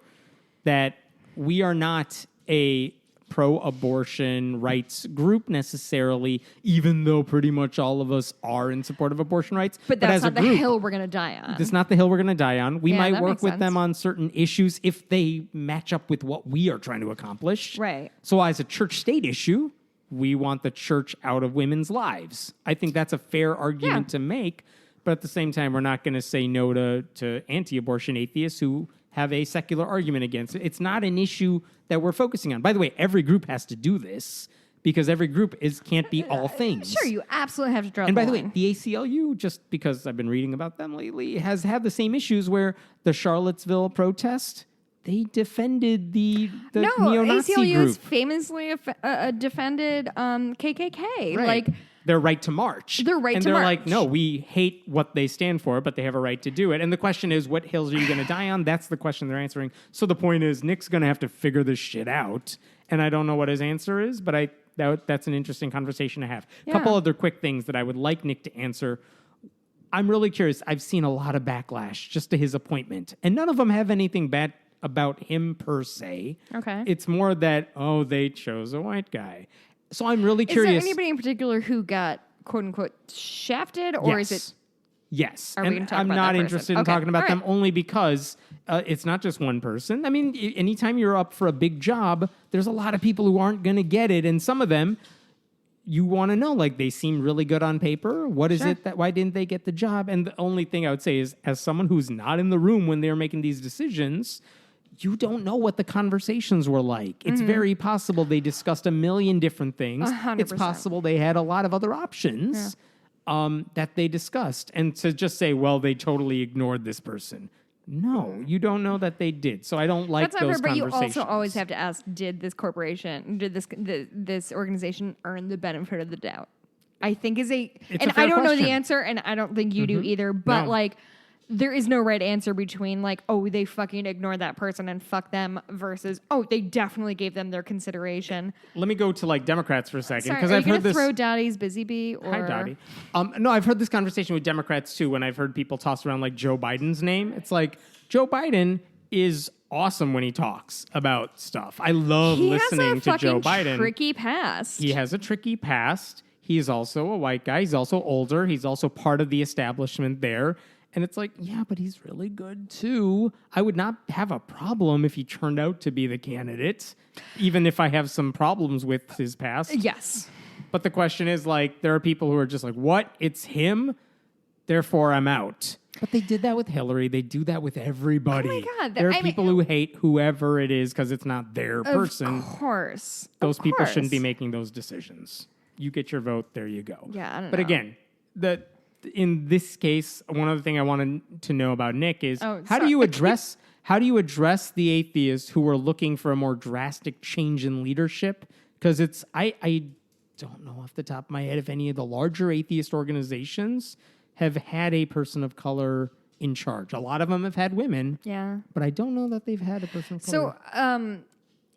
that we are not a pro-abortion rights group necessarily, even though pretty much all of us are in support of abortion rights. But that's as not a group, the hill we're going to die on. That's not the hill we're going to die on. We might that work makes with sense. them on certain issues if they match up with what we are trying to accomplish. Right. So as a church-state issue, we want the church out of women's lives. I think that's a fair argument to make. But at the same time, we're not going to say no to anti-abortion atheists who have a secular argument against it. It's not an issue that we're focusing on. By the way, every group has to do this because every group can't be all things. Sure, you absolutely have to draw And by the line. way, the ACLU, just because I've been reading about them lately, has had the same issues where the Charlottesville protest, they defended the neo-Nazi ACLU group. has famously defended KKK. Right. Like, their right to march. Their right and to they're march. like, no, we hate what they stand for, but they have a right to do it. And the question is, what hills are you going to die on? That's the question they're answering. So the point is, Nick's going to have to figure this shit out. And I don't know what his answer is, but that's an interesting conversation to have. A couple other quick things that I would like Nick to answer. I'm really curious. I've seen a lot of backlash just to his appointment, and none of them have anything bad about him per se. Okay. It's more that, they chose a white guy. So I'm really curious. Is there anybody in particular who got quote unquote shafted, or Yes. is it? Yes. Are we And gonna talk I'm about not that person? interested in Okay. talking about All them right. only because it's not just one person. I mean, anytime you're up for a big job, there's a lot of people who aren't going to get it. And some of them, you want to know, like, they seem really good on paper. What is it why didn't they get the job? And the only thing I would say is, as someone who's not in the room when they're making these decisions, you don't know what the conversations were like. It's very possible they discussed a million different things. 100%. It's possible they had a lot of other options that they discussed. And to just say, well, they totally ignored this person. No, you don't know that they did. So I don't like That's not those fair, but you conversations. also always have to ask: did this organization earn the benefit of the doubt? I think is a, It's and a fair I don't know question. the answer, and I don't think you do either. But No. like, there is no right answer between like, oh, they fucking ignored that person and fuck them, versus oh, they definitely gave them their consideration. Let me go to like Democrats for a second, Sorry, because are I've you heard gonna this. throw Dottie's busy bee? Or... Hi, Dottie. No, I've heard this conversation with Democrats too. When I've heard people toss around like Joe Biden's name, it's like Joe Biden is awesome when he talks about stuff. I love He listening has to a Joe fucking Biden. tricky past. He has a tricky past. He's also a white guy. He's also older. He's also part of the establishment there. And it's like, yeah, but he's really good too. I would not have a problem if he turned out to be the candidate, even if I have some problems with his past. Yes. But the question is, like, there are people who are just like, what? It's him? Therefore, I'm out. But they did that with Hillary. They do that with everybody. Oh my God. There are I mean- people who hate whoever it is because it's not their person. Of course. Those Of people shouldn't be course. making those decisions. You get your vote, there you go. Yeah, I don't But know. again, in this case, one other thing I wanted to know about Nick is Oh, how do you address the atheists who are looking for a more drastic change in leadership? Because I don't know off the top of my head if any of the larger atheist organizations have had a person of color in charge. A lot of them have had women. Yeah. But I don't know that they've had a person of color. So,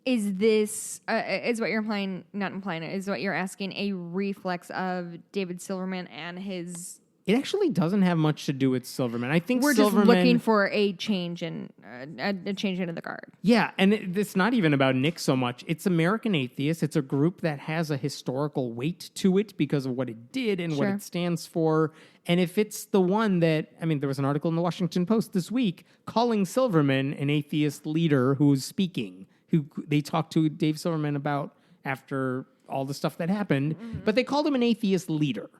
Is this, is what you're implying, not implying it, is what you're asking a reflex of David Silverman and his... It actually doesn't have much to do with Silverman. I think We're Silverman, just looking for a change in, a change into the guard. Yeah, and it's not even about Nick so much. It's American Atheists. It's a group that has a historical weight to it because of what it did and what Sure. it stands for. And if it's the one that, I mean, there was an article in the Washington Post this week calling Silverman an atheist leader who's speaking, who they talked to Dave Silverman about after all the stuff that happened, but they called him an atheist leader.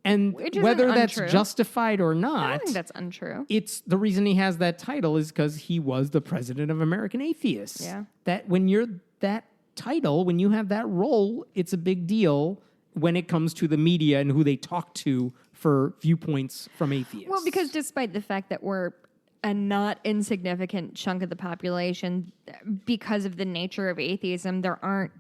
And Which isn't whether that's untrue. justified or I not, don't think that's untrue. it's the reason he has that title is because he was the president of American Atheists. Yeah. That when you're that title, when you have that role, it's a big deal when it comes to the media and who they talk to for viewpoints from atheists. Well, because despite the fact that we're a not insignificant chunk of the population, because of the nature of atheism, there aren't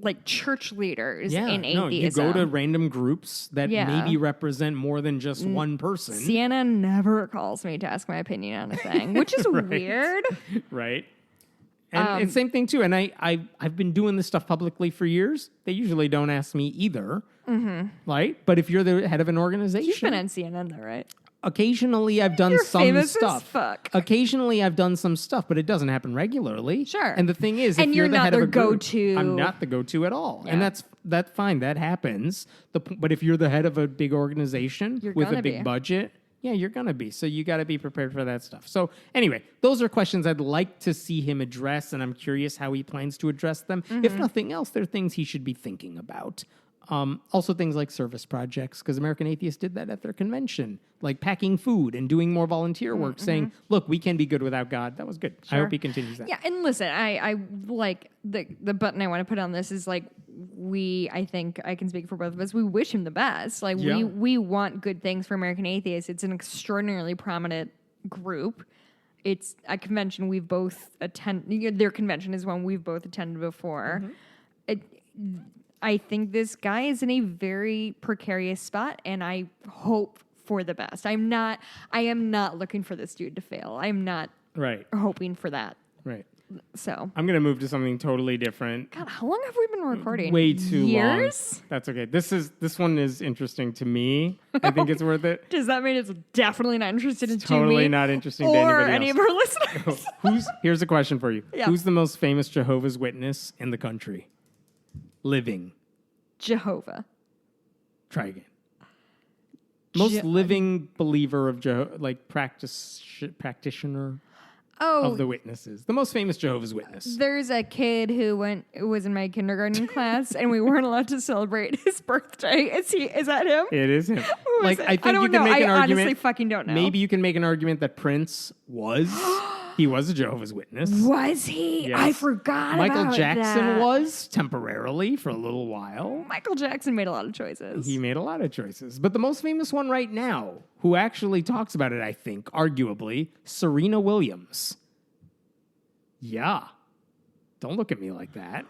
like church leaders in atheism. no, you go to random groups that Yeah. maybe represent more than just one person. Sienna never calls me to ask my opinion on a thing, which is weird. Right. And same thing too. And I've been doing this stuff publicly for years. They usually don't ask me either. Right. But if you're the head of an organization, You've been on CNN though, right? occasionally I've done You're some famous as stuff. fuck. Occasionally I've done some stuff, but it doesn't happen regularly. Sure. And the thing is, And if you're you're the not head of their a group, go-to. I'm not the go-to at all. Yeah. And that's fine. That happens. But if you're the head of a big organization You're with a gonna big be. budget, yeah, you're going to be. So you got to be prepared for that stuff. So anyway, those are questions I'd like to see him address, and I'm curious how he plans to address them. If nothing else, they're things he should be thinking about. Also things like service projects, because American Atheists did that at their convention, like packing food and doing more volunteer work, saying, look, we can be good without God. That was good. I hope he continues that. Yeah, and listen, I like the button I want to put on this is like I think I can speak for both of us. We wish him the best. Like Yeah. we want good things for American Atheists. It's an extraordinarily prominent group. It's a convention we've both attended. Their convention is one we've both attended before. I think this guy is in a very precarious spot, and I hope for the best. I am not looking for this dude to fail. I'm not Right. hoping for that. Right. So, I'm going to move to something totally different. God, how long have we been recording? Way too Years? long. That's okay. This one is interesting to me. I think it's worth it. Does that mean it's definitely not interested in Totally me not interesting to or anybody any else. of our listeners? Here's a question for you. Yeah. Who's the most famous Jehovah's Witness in the country? Living. Jehovah. Try again. Most Je- living believer of practitioner Oh, of the witnesses. The most famous Jehovah's Witness. there's a kid who was in my kindergarten class, and we weren't allowed to celebrate his birthday. Is that him? It is him. Who is it? I think I don't you can know. make an I argument. honestly fucking don't know. Maybe you can make an argument that Prince was. He was a Jehovah's Witness. Was he? Yes. I forgot Michael about Jackson that. was temporarily for a little while. Michael Jackson made a lot of choices. He made a lot of choices. But the most famous one right now, who actually talks about it, I think, arguably, Serena Williams. Yeah. Don't look at me like that.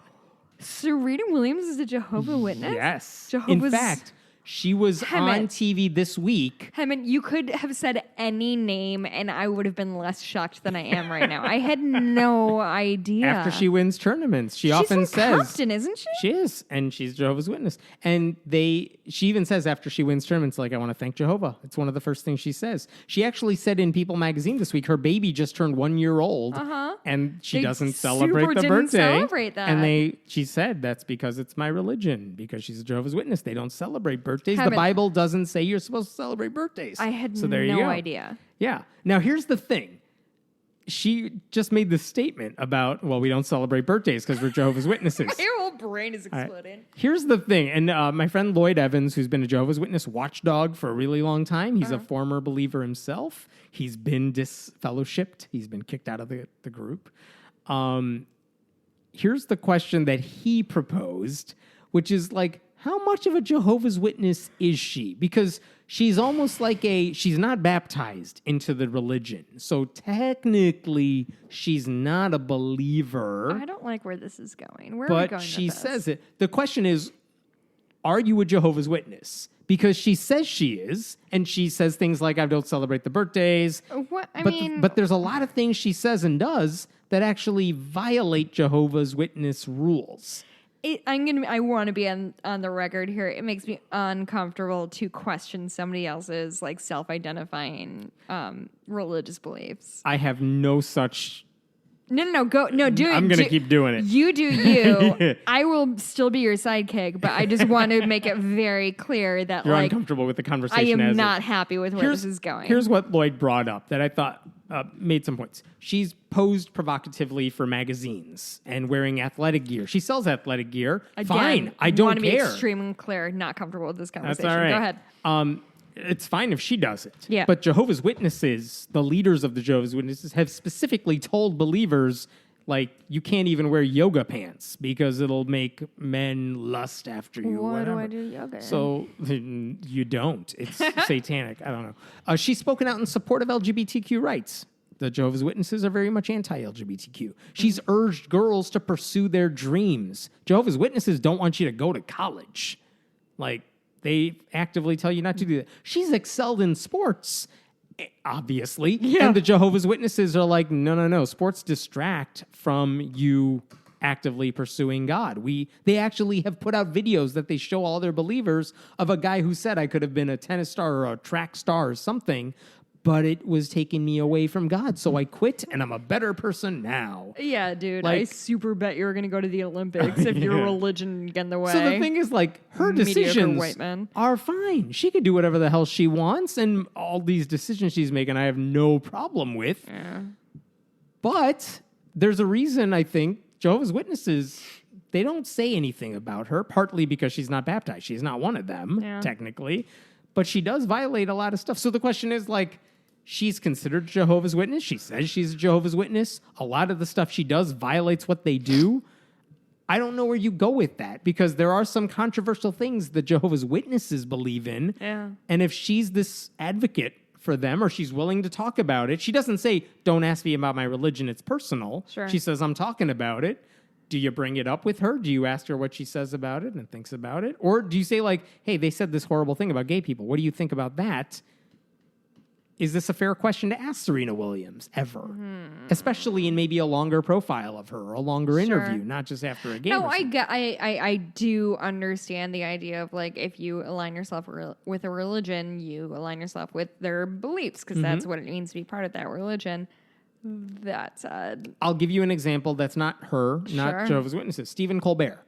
Serena Williams is a Jehovah Witness? Yes. Jehovah's... In fact, she was on TV this week. Hemant, you could have said any name and I would have been less shocked than I am right now. I had no idea. After she wins tournaments, she She's often from says Compton, isn't she? She is, and she's Jehovah's Witness. And she even says after she wins tournaments, like, I want to thank Jehovah. It's one of the first things she says. She actually said in People magazine this week, her baby just turned 1 year old, and she They doesn't super celebrate the didn't birthday. celebrate that. And she said that's because it's my religion, because she's a Jehovah's Witness. They don't celebrate birthdays. The Haven't- Bible doesn't say you're supposed to celebrate birthdays. I had so there you no go. idea. Yeah. Now, here's the thing. She just made this statement about, well, we don't celebrate birthdays because we're Jehovah's Witnesses. My whole brain is exploding. Here's the thing. And my friend Lloyd Evans, who's been a Jehovah's Witness watchdog for a really long time, he's a former believer himself. He's been disfellowshipped. He's been kicked out of the group. Here's the question that he proposed, which is like, how much of a Jehovah's Witness is she? Because she's almost like she's not baptized into the religion. So technically, she's not a believer. I don't like where this is going. Where are we But going she with this? says it. The question is, are you a Jehovah's Witness? Because she says she is, and she says things like, I don't celebrate the birthdays. What? But there's a lot of things she says and does that actually violate Jehovah's Witness rules. I want to be on the record here. It makes me uncomfortable to question somebody else's like self-identifying religious beliefs. I have no such. No, go. No, do it. I'm going to keep doing it. You do you. I will still be your sidekick, but I just want to make it very clear that You're like uncomfortable with the I conversation. am not happy with where this is going. Here's what Lloyd brought up that I thought made some points. She's posed provocatively for magazines and wearing athletic gear. She sells athletic gear. Again, fine, I don't want to be care. extremely clear. Not comfortable with this That's conversation. all right. Go ahead. It's fine if she does it. Yeah. But Jehovah's Witnesses, the leaders of the Jehovah's Witnesses, have specifically told believers, like, you can't even wear yoga pants because it'll make men lust after you. Why do whatever. I do yoga? So you don't. It's satanic. I don't know. She's spoken out in support of LGBTQ rights. The Jehovah's Witnesses are very much anti-LGBTQ. She's urged girls to pursue their dreams. Jehovah's Witnesses don't want you to go to college. Like, they actively tell you not to do that. She's excelled in sports, obviously. Yeah. And the Jehovah's Witnesses are like, no. Sports distract from you actively pursuing God. They actually have put out videos that they show all their believers of a guy who said, I could have been a tennis star or a track star or something, but it was taking me away from God. So I quit and I'm a better person now. Yeah, dude. Like- I super bet you're going to go to the Olympics if your religion get in the way. So the thing is, like, her Mediocre decisions white men. are fine. She can do whatever the hell she wants, and all these decisions she's making, I have no problem with. Yeah. But there's a reason, I think, Jehovah's Witnesses, they don't say anything about her, partly because she's not baptized. She's not one of them, technically. But she does violate a lot of stuff. So the question is, like, she's considered a Jehovah's Witness. She says she's a Jehovah's Witness. A lot of the stuff she does violates what they do. I don't know where you go with that because there are some controversial things the Jehovah's Witnesses believe in. Yeah. And if she's this advocate for them or she's willing to talk about it, she doesn't say, don't ask me about my religion, it's personal. Sure. She says, I'm talking about it. Do you bring it up with her? Do you ask her what she says about it and thinks about it? Or do you say, like, hey, they said this horrible thing about gay people. What do you think about that? Is this a fair question to ask Serena Williams ever? Especially in maybe a longer profile of her or a longer interview, not just after a game. No, or something. I do understand the idea of like if you align yourself with a religion, you align yourself with their beliefs because that's what it means to be part of that religion. That said, I'll give you an example that's not her, not Sure. Jehovah's Witnesses. Stephen Colbert,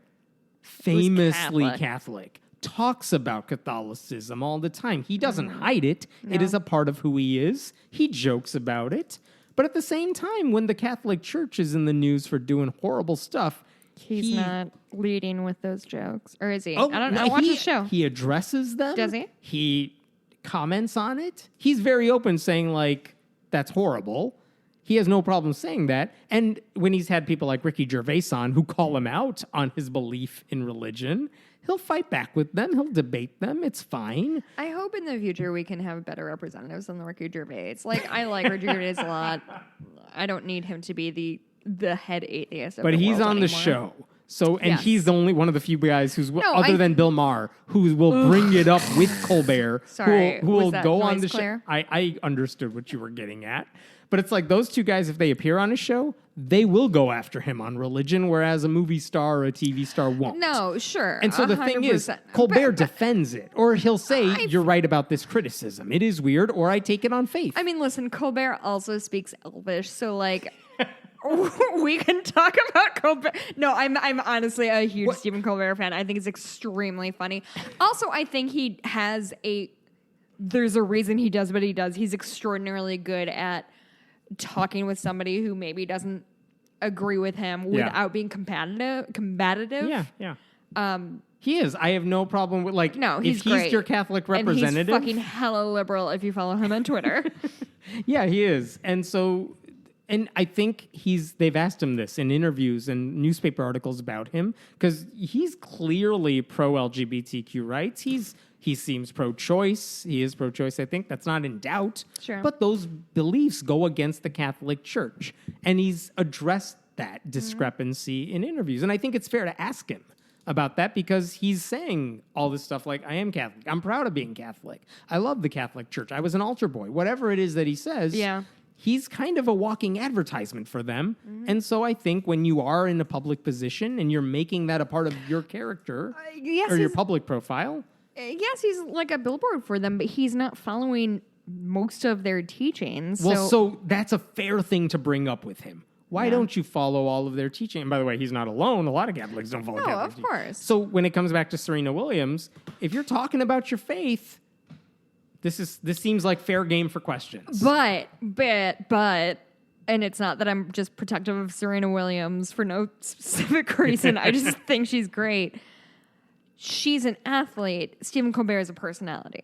famously Catholic. Catholic, talks about Catholicism all the time. He doesn't hide it. It is a part of who he is. He jokes about it. But at the same time, when the Catholic Church is in the news for doing horrible stuff, he's not leading with those jokes, or is he? Oh, I don't know. no, Watch he, the show. He addresses them. Does he? He comments on it. He's very open, saying, like, that's horrible. He has no problem saying that. And when he's had people like Ricky Gervais on who call him out on his belief in religion, he'll fight back with them. He'll debate them. It's fine. I hope in the future we can have better representatives than Ricky Gervais. Like, I like Ricky Gervais a lot. I don't need him to be the head atheist of But the he's world on the anymore. show. So, and Yes. he's the only one of the few guys who's, No, other than Bill Maher, who will bring it up with Colbert, Sorry, who will was that go on noise the show. clear? I understood what you were getting at. But it's like those two guys, if they appear on a show, they will go after him on religion, whereas a movie star or a TV star won't. No, sure. And so the thing is, 100%. Colbert But- defends it. Or he'll say, you're right about this criticism. It is weird, or I take it on faith. I mean, listen, Colbert also speaks Elvish, so like we can talk about Colbert. No, I'm honestly a huge Stephen Colbert fan. I think it's extremely funny. Also, I think he has there's a reason he does what he does. He's extraordinarily good at talking with somebody who maybe doesn't agree with him without being combative. Yeah. He is. I have no problem with, like, No, if he's he's great. your Catholic representative. And he's fucking hella liberal if you follow him on Twitter. Yeah, he is. And so, and I think they've asked him this in interviews and newspaper articles about him because he's clearly pro-LGBTQ rights. He seems pro-choice. He is pro-choice, I think. That's not in doubt. Sure. But those beliefs go against the Catholic Church. And he's addressed that discrepancy in interviews. And I think it's fair to ask him about that because he's saying all this stuff like, I am Catholic. I'm proud of being Catholic. I love the Catholic Church. I was an altar boy. Whatever it is that he says, Yeah. he's kind of a walking advertisement for them. And so I think when you are in a public position and you're making that a part of your character or your public profile. Yes, he's like a billboard for them, but he's not following most of their teachings. Well, so that's a fair thing to bring up with him. Why don't you follow all of their teaching? And by the way, he's not alone. A lot of Catholics don't follow Catholic of course. So when it comes back to Serena Williams, if you're talking about your faith, this seems like fair game for questions. But, and it's not that I'm just protective of Serena Williams for no specific reason. I just think she's great. She's an athlete. Stephen Colbert is a personality.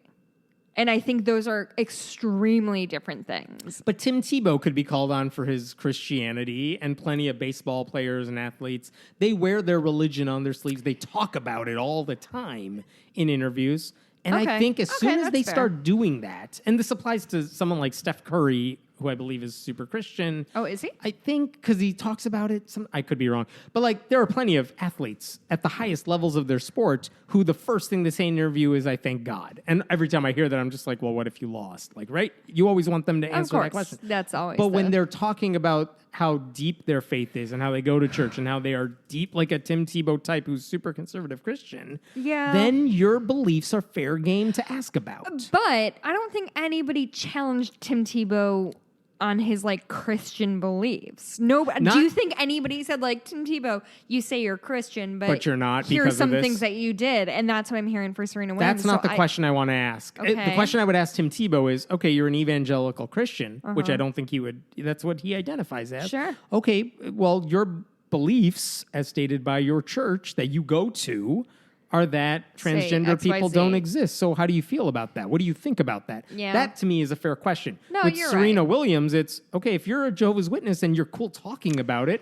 And I think those are extremely different things. But Tim Tebow could be called on for his Christianity, and plenty of baseball players and athletes, they wear their religion on their sleeves. They talk about it all the time in interviews. And I think as soon as they start doing that, and this applies to someone like Steph Curry, who I believe is super Christian. Oh, is he? I think because he talks about it. I could be wrong. But like there are plenty of athletes at the highest levels of their sport who the first thing they say in an interview is, I thank God. And every time I hear that, I'm just like, well, what if you lost? Like, right? You always want them to answer that question. That's always But when they're talking about how deep their faith is and how they go to church and how they are deep, like a Tim Tebow type who's super conservative Christian, then your beliefs are fair game to ask about. But I don't think anybody challenged Tim Tebow on his like Christian beliefs. No, do you think anybody said like, Tim Tebow, you say you're Christian, but you're not? Here's some things that you did, and that's what I'm hearing for Serena Williams. That's not the question I want to ask. Okay. The question I would ask Tim Tebow is, okay, you're an evangelical Christian, which I don't think he would. That's what he identifies as. Sure. Okay, well, your beliefs, as stated by your church that you go to, are that transgender people don't exist. So how do you feel about that? What do you think about that? Yeah. That, to me, is a fair question. No, With you're Serena right. Williams, it's, okay, if you're a Jehovah's Witness and you're cool talking about it,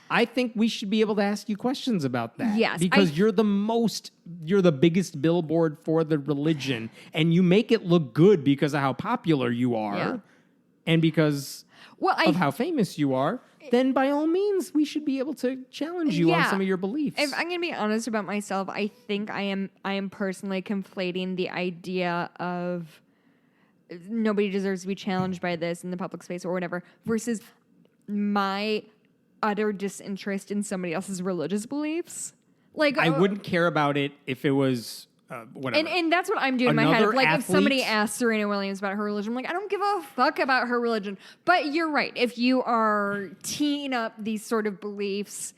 I think we should be able to ask you questions about that. Yes. Because you're the biggest billboard for the religion, and you make it look good because of how popular you are and because of how famous you are. Then by all means, we should be able to challenge you on some of your beliefs. If I'm going to be honest about myself, I think I am personally conflating the idea of nobody deserves to be challenged by this in the public space or whatever versus my utter disinterest in somebody else's religious beliefs. Like I wouldn't care about it if it was whatever. And that's what I'm doing in my head. Another Like athlete? If somebody asked Serena Williams about her religion, I'm like, I don't give a fuck about her religion. But you're right. If you are teeing up these sort of beliefs,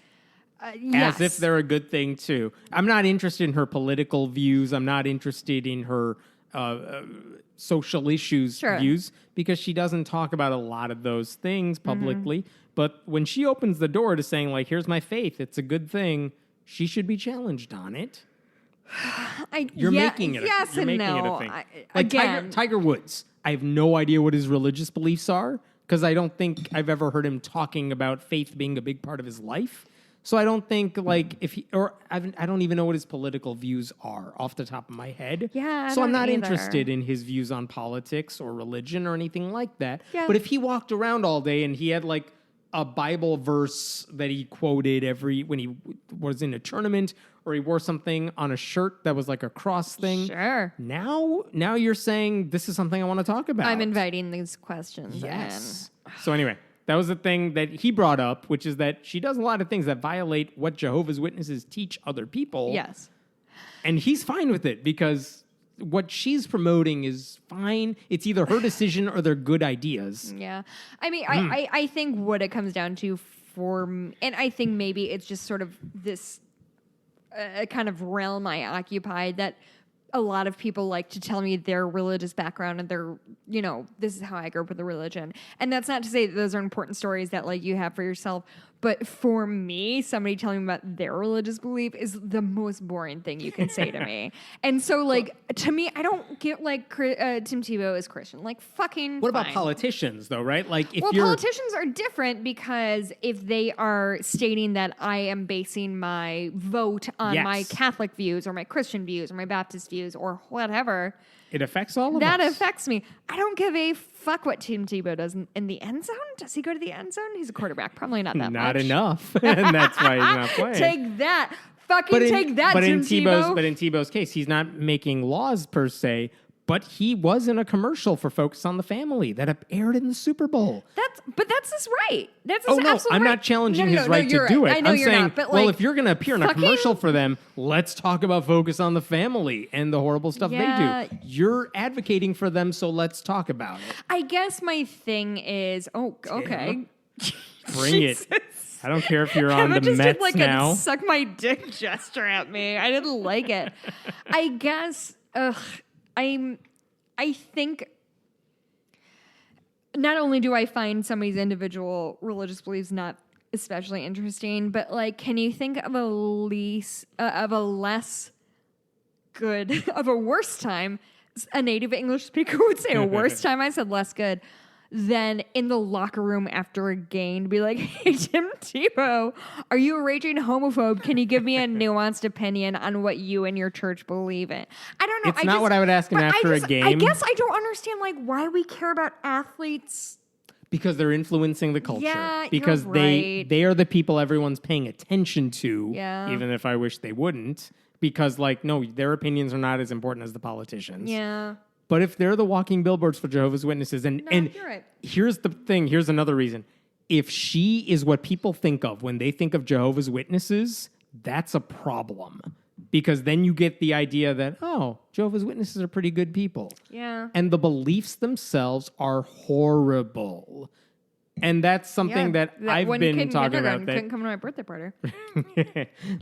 as if they're a good thing too. I'm not interested in her political views. I'm not interested in her social issues views because she doesn't talk about a lot of those things publicly. But when she opens the door to saying, like, here's my faith, it's a good thing, she should be challenged on it. You're making it. Yes you're and making no. it a thing. Like Tiger Woods. I have no idea what his religious beliefs are because I don't think I've ever heard him talking about faith being a big part of his life. So I don't think like I don't even know what his political views are off the top of my head. Yeah. So I'm not either. interested in his views on politics or religion or anything like that. Yeah. But if he walked around all day and he had like a Bible verse that he quoted when he was in a tournament, or he wore something on a shirt that was like a cross thing. Sure. Now you're saying this is something I want to talk about. I'm inviting these questions. Yes. So anyway, that was the thing that he brought up, which is that she does a lot of things that violate what Jehovah's Witnesses teach other people. Yes. And he's fine with it because what she's promoting is fine. It's either her decision or they're good ideas. Yeah. I mean, I think what it comes down to and I think maybe it's just sort of this kind of realm I occupy that a lot of people like to tell me their religious background and their, this is how I grew up with a religion. And that's not to say that those are important stories that like you have for yourself. But for me, somebody telling me about their religious belief is the most boring thing you can say to me. And so, like, to me, I don't get, like, Tim Tebow is Christian. Like, fucking What about fine. politicians, though, right? Like, if politicians are different because if they are stating that I am basing my vote on my Catholic views or my Christian views or my Baptist views or whatever, it affects all of that us. affects me. I don't give a fuck what Tim Tebow does in the end zone. Does he go to the end zone? He's a quarterback. Probably not that much. Not enough. And that's why he's not playing. Take that. Take that, Tim Tebow. But in Tebow's case, he's not making laws per se, But he was in a commercial for Focus on the Family that aired in the Super Bowl. That's his right. That's Oh his no, absolute I'm right. not challenging No, his right to you're do right. it. I know I'm you're saying, not, but well, like, if you're going to appear in a commercial for them, let's talk about Focus on the Family and the horrible stuff Yeah. they do. You're advocating for them, so let's talk about it. I guess my thing is, okay. Bring it. I don't care if you're on Emma the just Mets did like now. a suck my dick gesture at me. I didn't like it. I guess I think not only do I find somebody's individual religious beliefs not especially interesting, but like, can you think of a less good, of a worse time? A native English speaker would say a worse time. I said less good. Than in the locker room after a game to be like, hey, Tim Tebow, are you a raging homophobe? Can you give me a nuanced opinion on what you and your church believe in? I don't know. It's not what I would ask him after a game. I guess I don't understand like why we care about athletes. Because they're influencing the culture. Yeah, because you're right. they are the people everyone's paying attention to. Yeah. Even if I wish they wouldn't. Because like, no, their opinions are not as important as the politicians. Yeah. But if they're the walking billboards for Jehovah's Witnesses, and you're right. Here's the thing, here's another reason. If she is what people think of when they think of Jehovah's Witnesses, that's a problem. Because then you get the idea that, oh, Jehovah's Witnesses are pretty good people. Yeah. And the beliefs themselves are horrible. And that's something that I've been talking about. That couldn't come to my birthday party.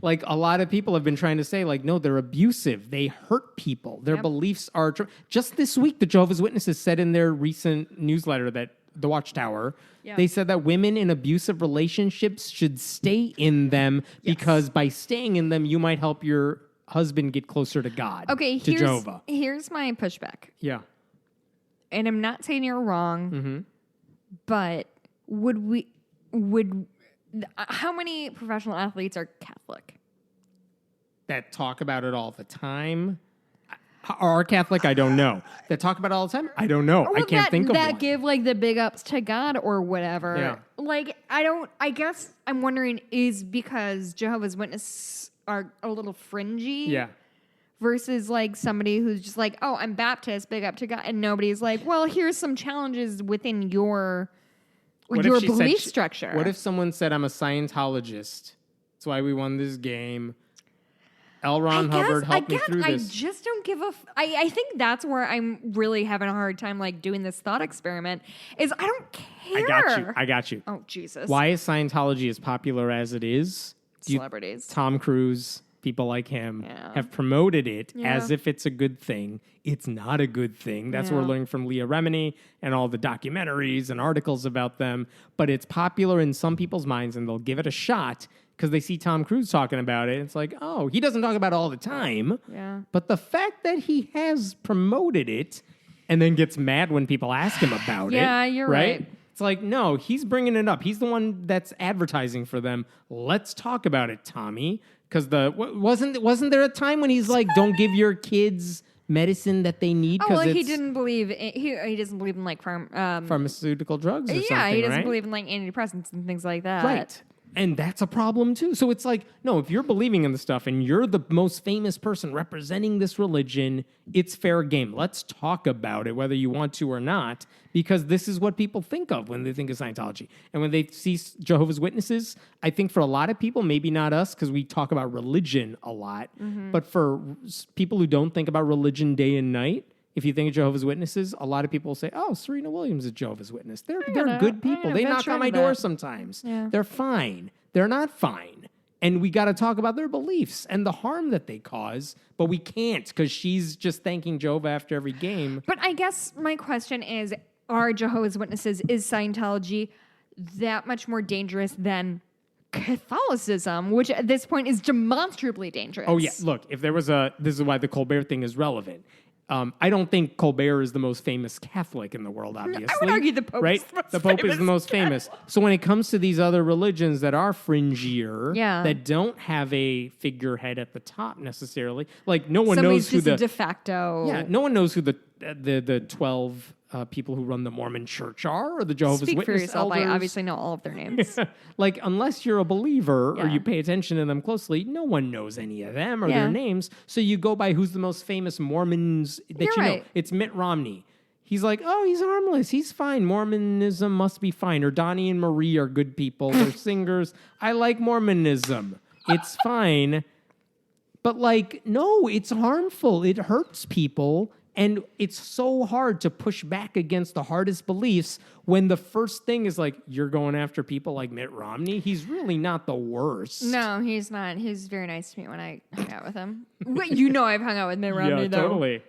like a lot of people have been trying to say, like, no, they're abusive. They hurt people. Their beliefs are just this week. The Jehovah's Witnesses said in their recent newsletter that the Watchtower, they said that women in abusive relationships should stay in them because by staying in them, you might help your husband get closer to God. Okay, to Jehovah. Here's my pushback. Yeah. And I'm not saying you're wrong, but how many professional athletes are Catholic? That talk about it all the time. Are Catholic? I don't know. That talk about it all the time? I don't know. I can't think of one. That give like the big ups to God or whatever. Yeah. Like I guess I'm wondering is because Jehovah's Witnesses are a little fringy. Yeah. Versus like somebody who's just like, oh, I'm Baptist, big up to God, and nobody's like, well, here's some challenges within your belief structure. What if someone said, I'm a Scientologist? That's why we won this game. L. Ron Hubbard helped me through this. I just don't give a... I think that's where I'm really having a hard time like doing this thought experiment is I don't care. I got you. Oh, Jesus. Why is Scientology as popular as it is? Celebrities. Tom Cruise, people like him, have promoted it as if it's a good thing. It's not a good thing. That's what we're learning from Leah Remini and all the documentaries and articles about them. But it's popular in some people's minds, and they'll give it a shot because they see Tom Cruise talking about it. It's like, oh, he doesn't talk about it all the time. Yeah. But the fact that he has promoted it and then gets mad when people ask him about it. Yeah, you're right. It's like, no, he's bringing it up. He's the one that's advertising for them. Let's talk about it, Tommy. Because wasn't there a time when he's like, don't give your kids medicine that they need? Oh, well, he didn't believe he doesn't believe in like pharmaceutical drugs or something, yeah, he doesn't right? believe in like antidepressants and things like that. Right. And that's a problem too. So it's like, no, if you're believing in the stuff and you're the most famous person representing this religion, it's fair game. Let's talk about it, whether you want to or not, because this is what people think of when they think of Scientology. And when they see Jehovah's Witnesses, I think for a lot of people, maybe not us, because we talk about religion a lot, but for people who don't think about religion day and night, if you think of Jehovah's Witnesses, a lot of people say, oh, Serena Williams is a Jehovah's Witness. They're good people. They knock on my door sometimes. Yeah. They're fine. They're not fine. And we got to talk about their beliefs and the harm that they cause, but we can't because she's just thanking Jehovah after every game. But I guess my question is, are Jehovah's Witnesses, is Scientology that much more dangerous than Catholicism, which at this point is demonstrably dangerous? Oh, yeah. Look, if there was this is why the Colbert thing is relevant. I don't think Colbert is the most famous Catholic in the world, obviously. I would argue the Pope is the most The Pope famous is the most famous. So when it comes to these other religions that are fringier, that don't have a figurehead at the top necessarily, like no one knows who the de facto. Yeah, no one knows who the 12 people who run the Mormon Church are, or the Jehovah's Speak for Witness yourself. elders. I obviously know all of their names. Like, unless you're a believer or Yeah. you pay attention to them closely, no one knows any of them or Yeah. their names. So you go by who's the most famous Mormons that You're you know. right. It's Mitt Romney. He's like, oh, he's harmless. He's fine. Mormonism must be fine. Or Donnie and Marie are good people. They're singers. I like Mormonism. It's fine. But like, no, it's harmful. It hurts people. And it's so hard to push back against the hardest beliefs when the first thing is like, you're going after people like Mitt Romney. He's really not the worst. No, he's not. He's very nice to me when I hung out with him. Wait, you know I've hung out with Mitt Romney, Yeah, though. Totally.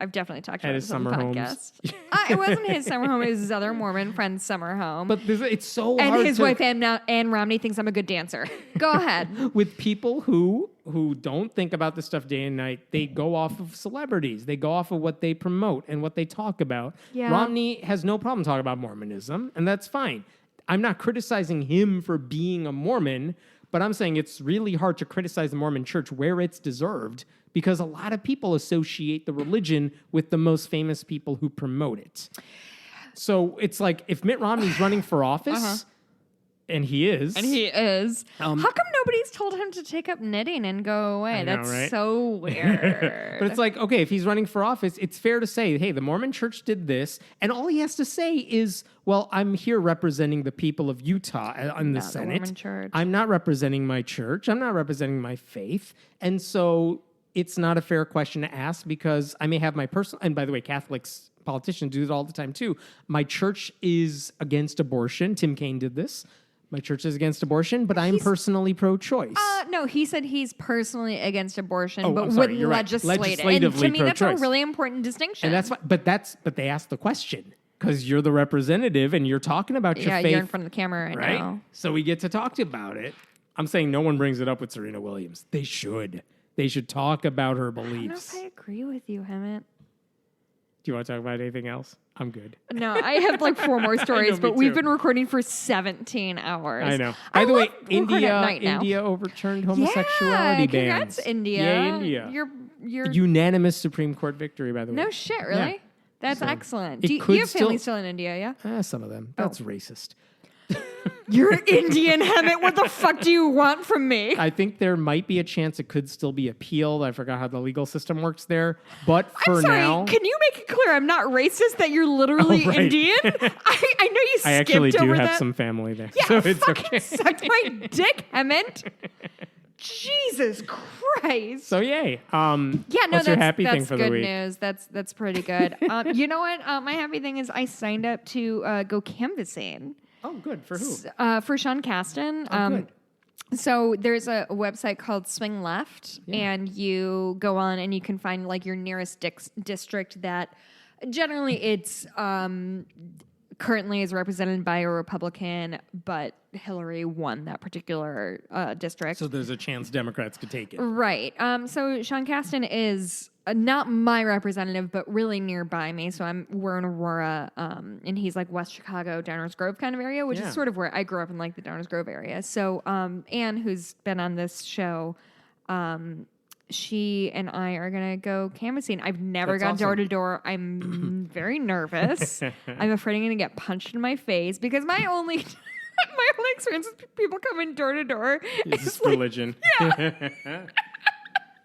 I've definitely talked At about his this on the summer homes. podcast. It wasn't his summer home. It was his other Mormon friend's summer home. But it's so and hard his to, wife, Ann Romney, thinks I'm a good dancer. Go ahead. with people who don't think about this stuff day and night. They go off of celebrities. They go off of what they promote and what they talk about. Yeah. Romney has no problem talking about Mormonism, and that's fine. I'm not criticizing him for being a Mormon, but I'm saying it's really hard to criticize the Mormon church where it's deserved because a lot of people associate the religion with the most famous people who promote it. So it's like if Mitt Romney's running for office, and he is. How come nobody's told him to take up knitting and go away? I know, That's right? so weird. But it's like, okay, if he's running for office, it's fair to say, hey, the Mormon church did this. And all he has to say is, well, I'm here representing the people of Utah in the Not the Senate. Mormon church. I'm not representing my church. I'm not representing my faith. And so it's not a fair question to ask because I may have my personal, and by the way, Catholics, politicians do it all the time too. My church is against abortion. Tim Kaine did this. My church is against abortion, but I'm personally pro-choice. No, he said he's personally against abortion, Oh, but I'm sorry, would you're right. legislate it. And Legislatively to me, that's a pro-choice. really important distinction. And that's why, but they asked the question because you're the representative and you're talking about your faith, you're in front of the camera right now. So we get to talk about it. I'm saying no one brings it up with Serena Williams. They should. They should talk about her I don't know beliefs. if I agree with you, Hemmett. Do you want to talk about anything else? I'm good. No, I have like 4 more stories, me but we've too. been recording for 17 hours. I know. I By the way, love recording at night now. India overturned homosexuality bans. Congrats, India. Yeah, India. You're Unanimous Supreme Court victory, by the way. no shit, really? Yeah. That's So, excellent. it Do you, could you have family still- still in India, yeah? Some of them. That's racist. You're Indian, Hemmett. What the fuck do you want from me? I think there might be a chance it could still be appealed. I forgot how the legal system works there. But for I'm sorry, now, can you make it clear I'm not racist, that you're literally Oh, right. Indian? I know you skipped I actually do over have that. some family there. Yeah, so it's fucking okay. suck my dick, Hemmett. Jesus Christ. So yay. Yeah, no, what's your happy that's thing for good the week? news. That's pretty good. You know what? My happy thing is I signed up to go canvassing Oh, good. For who? for Sean Caston. Good. So there's a website called Swing Left, and you go on and you can find like your nearest district that generally it's currently is represented by a Republican, but Hillary won that particular district. So there's a chance Democrats could take it. Right. So Sean Caston is not my representative, but really nearby me. So we're in Aurora, and he's like West Chicago, Downers Grove kind of area, which Yeah. is sort of where I grew up in, like the Downers Grove area. So Anne, who's been on this show, she and I are gonna go canvassing. I've never That's gone awesome. door to door. I'm very nervous. I'm afraid I'm gonna get punched in my face because my only my only experience with people coming door to door It's is just like, religion.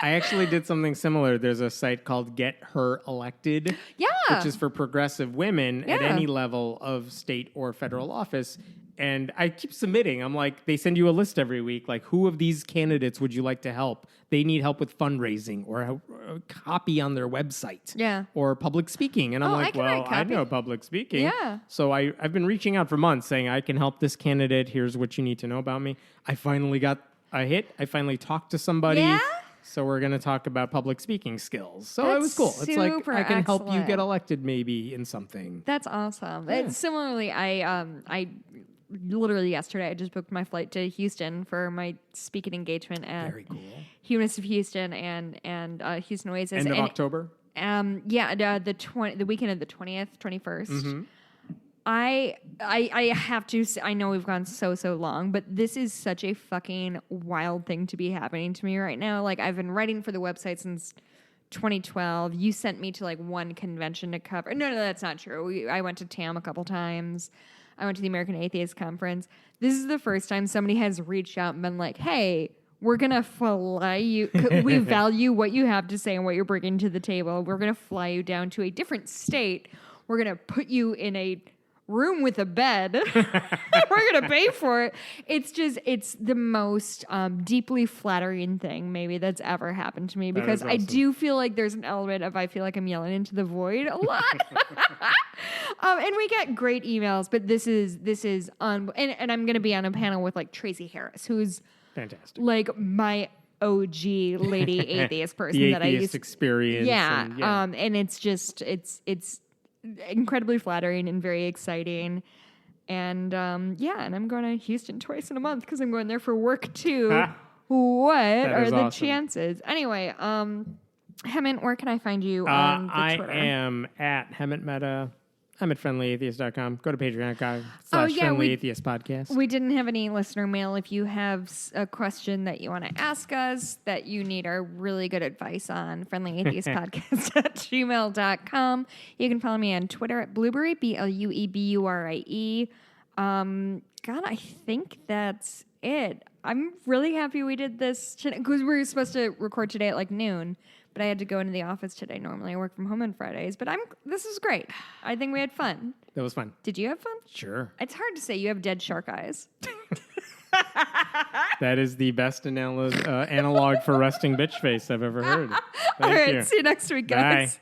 I actually did something similar. There's a site called Get Her Elected, yeah, which is for progressive women at Yeah. any level of state or federal office. And I keep submitting. I'm like, they send you a list every week. Like, who of these candidates would you like to help? They need help with fundraising or a copy on their website. Yeah. Or public speaking. And I'm Oh, I like, can write well, I copy. know public speaking. Yeah. So I've been reaching out for months saying, I can help this candidate. Here's what you need to know about me. I finally got a hit. I finally talked to somebody. Yeah? So we're going to talk about public speaking skills. So it That's was cool. It's like, super I can help you excellent. get elected maybe in something. That's awesome. Yeah. Similarly, I literally yesterday I just booked my flight to Houston for my speaking engagement at Very cool. Humanist of Houston and Houston Oasis. End of And, October? the weekend of the 20th, 21st. Mm-hmm. I have to say, I know we've gone so long, but this is such a fucking wild thing to be happening to me right now. Like, I've been writing for the website since 2012. You sent me to like one convention to cover. No, that's not true. I went to TAM a couple times. I went to the American Atheist Conference. This is the first time somebody has reached out and been like, hey, we're going to fly you. We value what you have to say and what you're bringing to the table. We're going to fly you down to a different state. We're going to put you in a room with a bed. We're going to pay for it. It's the most deeply flattering thing maybe that's ever happened to me, because I do feel like there's an element of I feel like I'm yelling into the void a lot. And we get great emails, but this is and I'm going to be on a panel with like Tracy Harris, who's fantastic, like my OG lady atheist person the that I atheist used experience. Yeah. And it's just it's incredibly flattering and very exciting. And and I'm going to Houston twice in a month because I'm going there for work too. What are the chances? Anyway, Hemant, where can I find you on the Twitter? I am at Hemant Meta. I'm at friendlyatheist.com. Go to patreon.com/friendlyatheistpodcast. We didn't have any listener mail. If you have a question that you want to ask us that you need our really good advice on, friendlyatheistpodcast@gmail.com. You can follow me on Twitter at Blueberry, BLUEBURIE. God, I think that's it. I'm really happy we did this because we were supposed to record today at like noon. But I had to go into the office today. Normally I work from home on Fridays. But this is great. I think we had fun. That was fun. Did you have fun? Sure. It's hard to say. You have dead shark eyes. That is the best analog for resting bitch face I've ever heard. Thank All right. you. See you next week, guys. Bye.